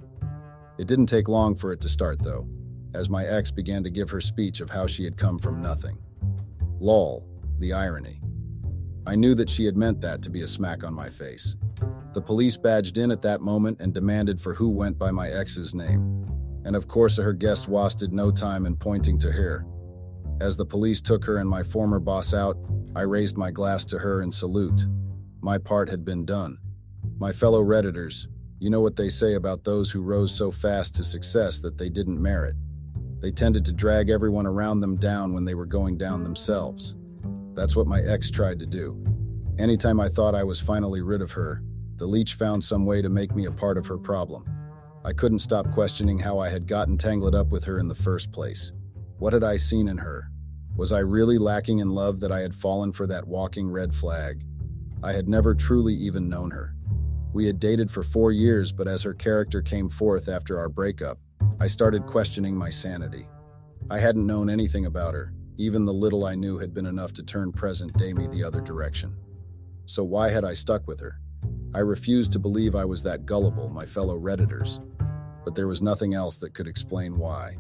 It didn't take long for it to start, though, as my ex began to give her speech of how she had come from nothing. Lol, the irony. I knew that she had meant that to be a smack on my face. The police badged in at that moment and demanded for who went by my ex's name. And of course her guest wasted no time in pointing to her. As the police took her and my former boss out, I raised my glass to her in salute. My part had been done. My fellow Redditors, you know what they say about those who rose so fast to success that they didn't merit. They tended to drag everyone around them down when they were going down themselves. That's what my ex tried to do. Anytime I thought I was finally rid of her, the leech found some way to make me a part of her problem. I couldn't stop questioning how I had gotten tangled up with her in the first place. What had I seen in her? Was I really lacking in love that I had fallen for that walking red flag? I had never truly even known her. We had dated for 4 years, but as her character came forth after our breakup, I started questioning my sanity. I hadn't known anything about her. Even the little I knew had been enough to turn present day me the other direction. So why had I stuck with her? I refused to believe I was that gullible, my fellow Redditors. But there was nothing else that could explain why.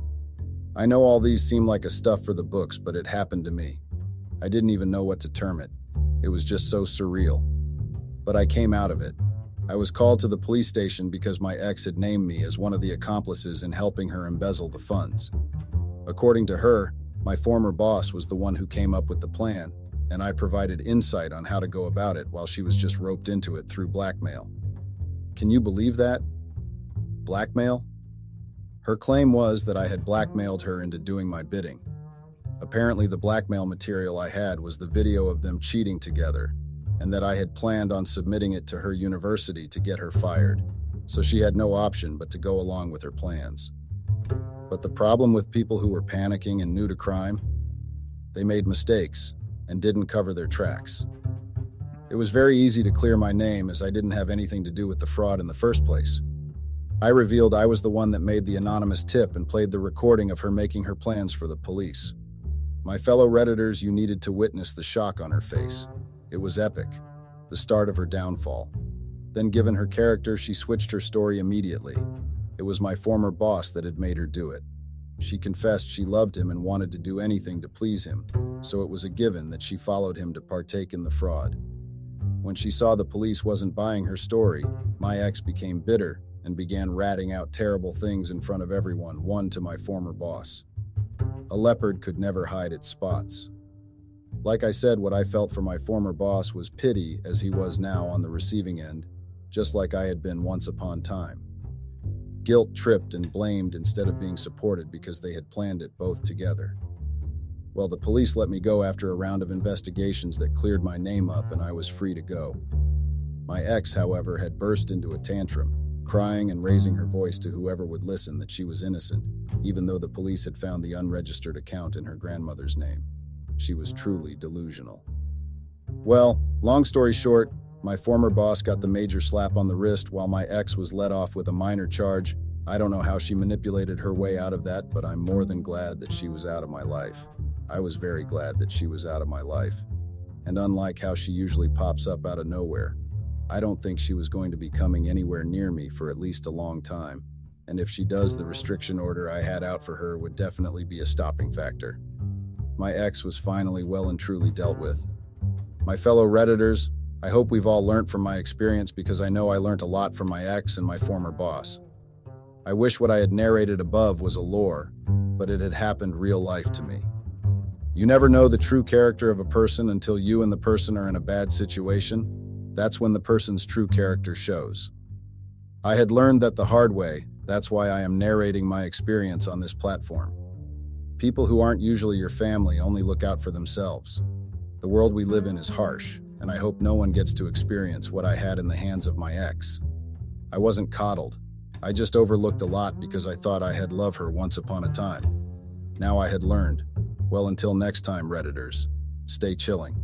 I know all these seem like a stuff for the books, but it happened to me. I didn't even know what to term it. It was just so surreal. But I came out of it. I was called to the police station because my ex had named me as one of the accomplices in helping her embezzle the funds. According to her, my former boss was the one who came up with the plan, and I provided insight on how to go about it while she was just roped into it through blackmail. Can you believe that? Blackmail? Her claim was that I had blackmailed her into doing my bidding. Apparently, the blackmail material I had was the video of them cheating together, and that I had planned on submitting it to her university to get her fired, so she had no option but to go along with her plans. But the problem with people who were panicking and new to crime? They made mistakes and didn't cover their tracks. It was very easy to clear my name as I didn't have anything to do with the fraud in the first place. I revealed I was the one that made the anonymous tip and played the recording of her making her plans for the police. My fellow Redditors, you needed to witness the shock on her face. It was epic, the start of her downfall. Then, given her character, she switched her story immediately. It was my former boss that had made her do it. She confessed she loved him and wanted to do anything to please him, so it was a given that she followed him to partake in the fraud. When she saw the police wasn't buying her story, my ex became bitter and began ratting out terrible things in front of everyone, one to my former boss. A leopard could never hide its spots. Like I said, what I felt for my former boss was pity, as he was now on the receiving end, just like I had been once upon time. Guilt tripped and blamed instead of being supported because they had planned it both together. Well, the police let me go after a round of investigations that cleared my name up and I was free to go. My ex, however, had burst into a tantrum, crying and raising her voice to whoever would listen that she was innocent, even though the police had found the unregistered account in her grandmother's name. She was truly delusional. Well, long story short, my former boss got the major slap on the wrist while my ex was let off with a minor charge. I don't know how she manipulated her way out of that, but I'm more than glad that she was out of my life. I was very glad that she was out of my life. And unlike how she usually pops up out of nowhere, I don't think she was going to be coming anywhere near me for at least a long time. And if she does, the restriction order I had out for her would definitely be a stopping factor. My ex was finally well and truly dealt with. My fellow Redditors, I hope we've all learned from my experience because I know I learned a lot from my ex and my former boss. I wish what I had narrated above was a lore, but it had happened real life to me. You never know the true character of a person until you and the person are in a bad situation. That's when the person's true character shows. I had learned that the hard way. That's why I am narrating my experience on this platform. People who aren't usually your family only look out for themselves. The world we live in is harsh, and I hope no one gets to experience what I had in the hands of my ex. I wasn't coddled. I just overlooked a lot because I thought I had loved her once upon a time. Now I had learned. Well, until next time, Redditors, stay chilling.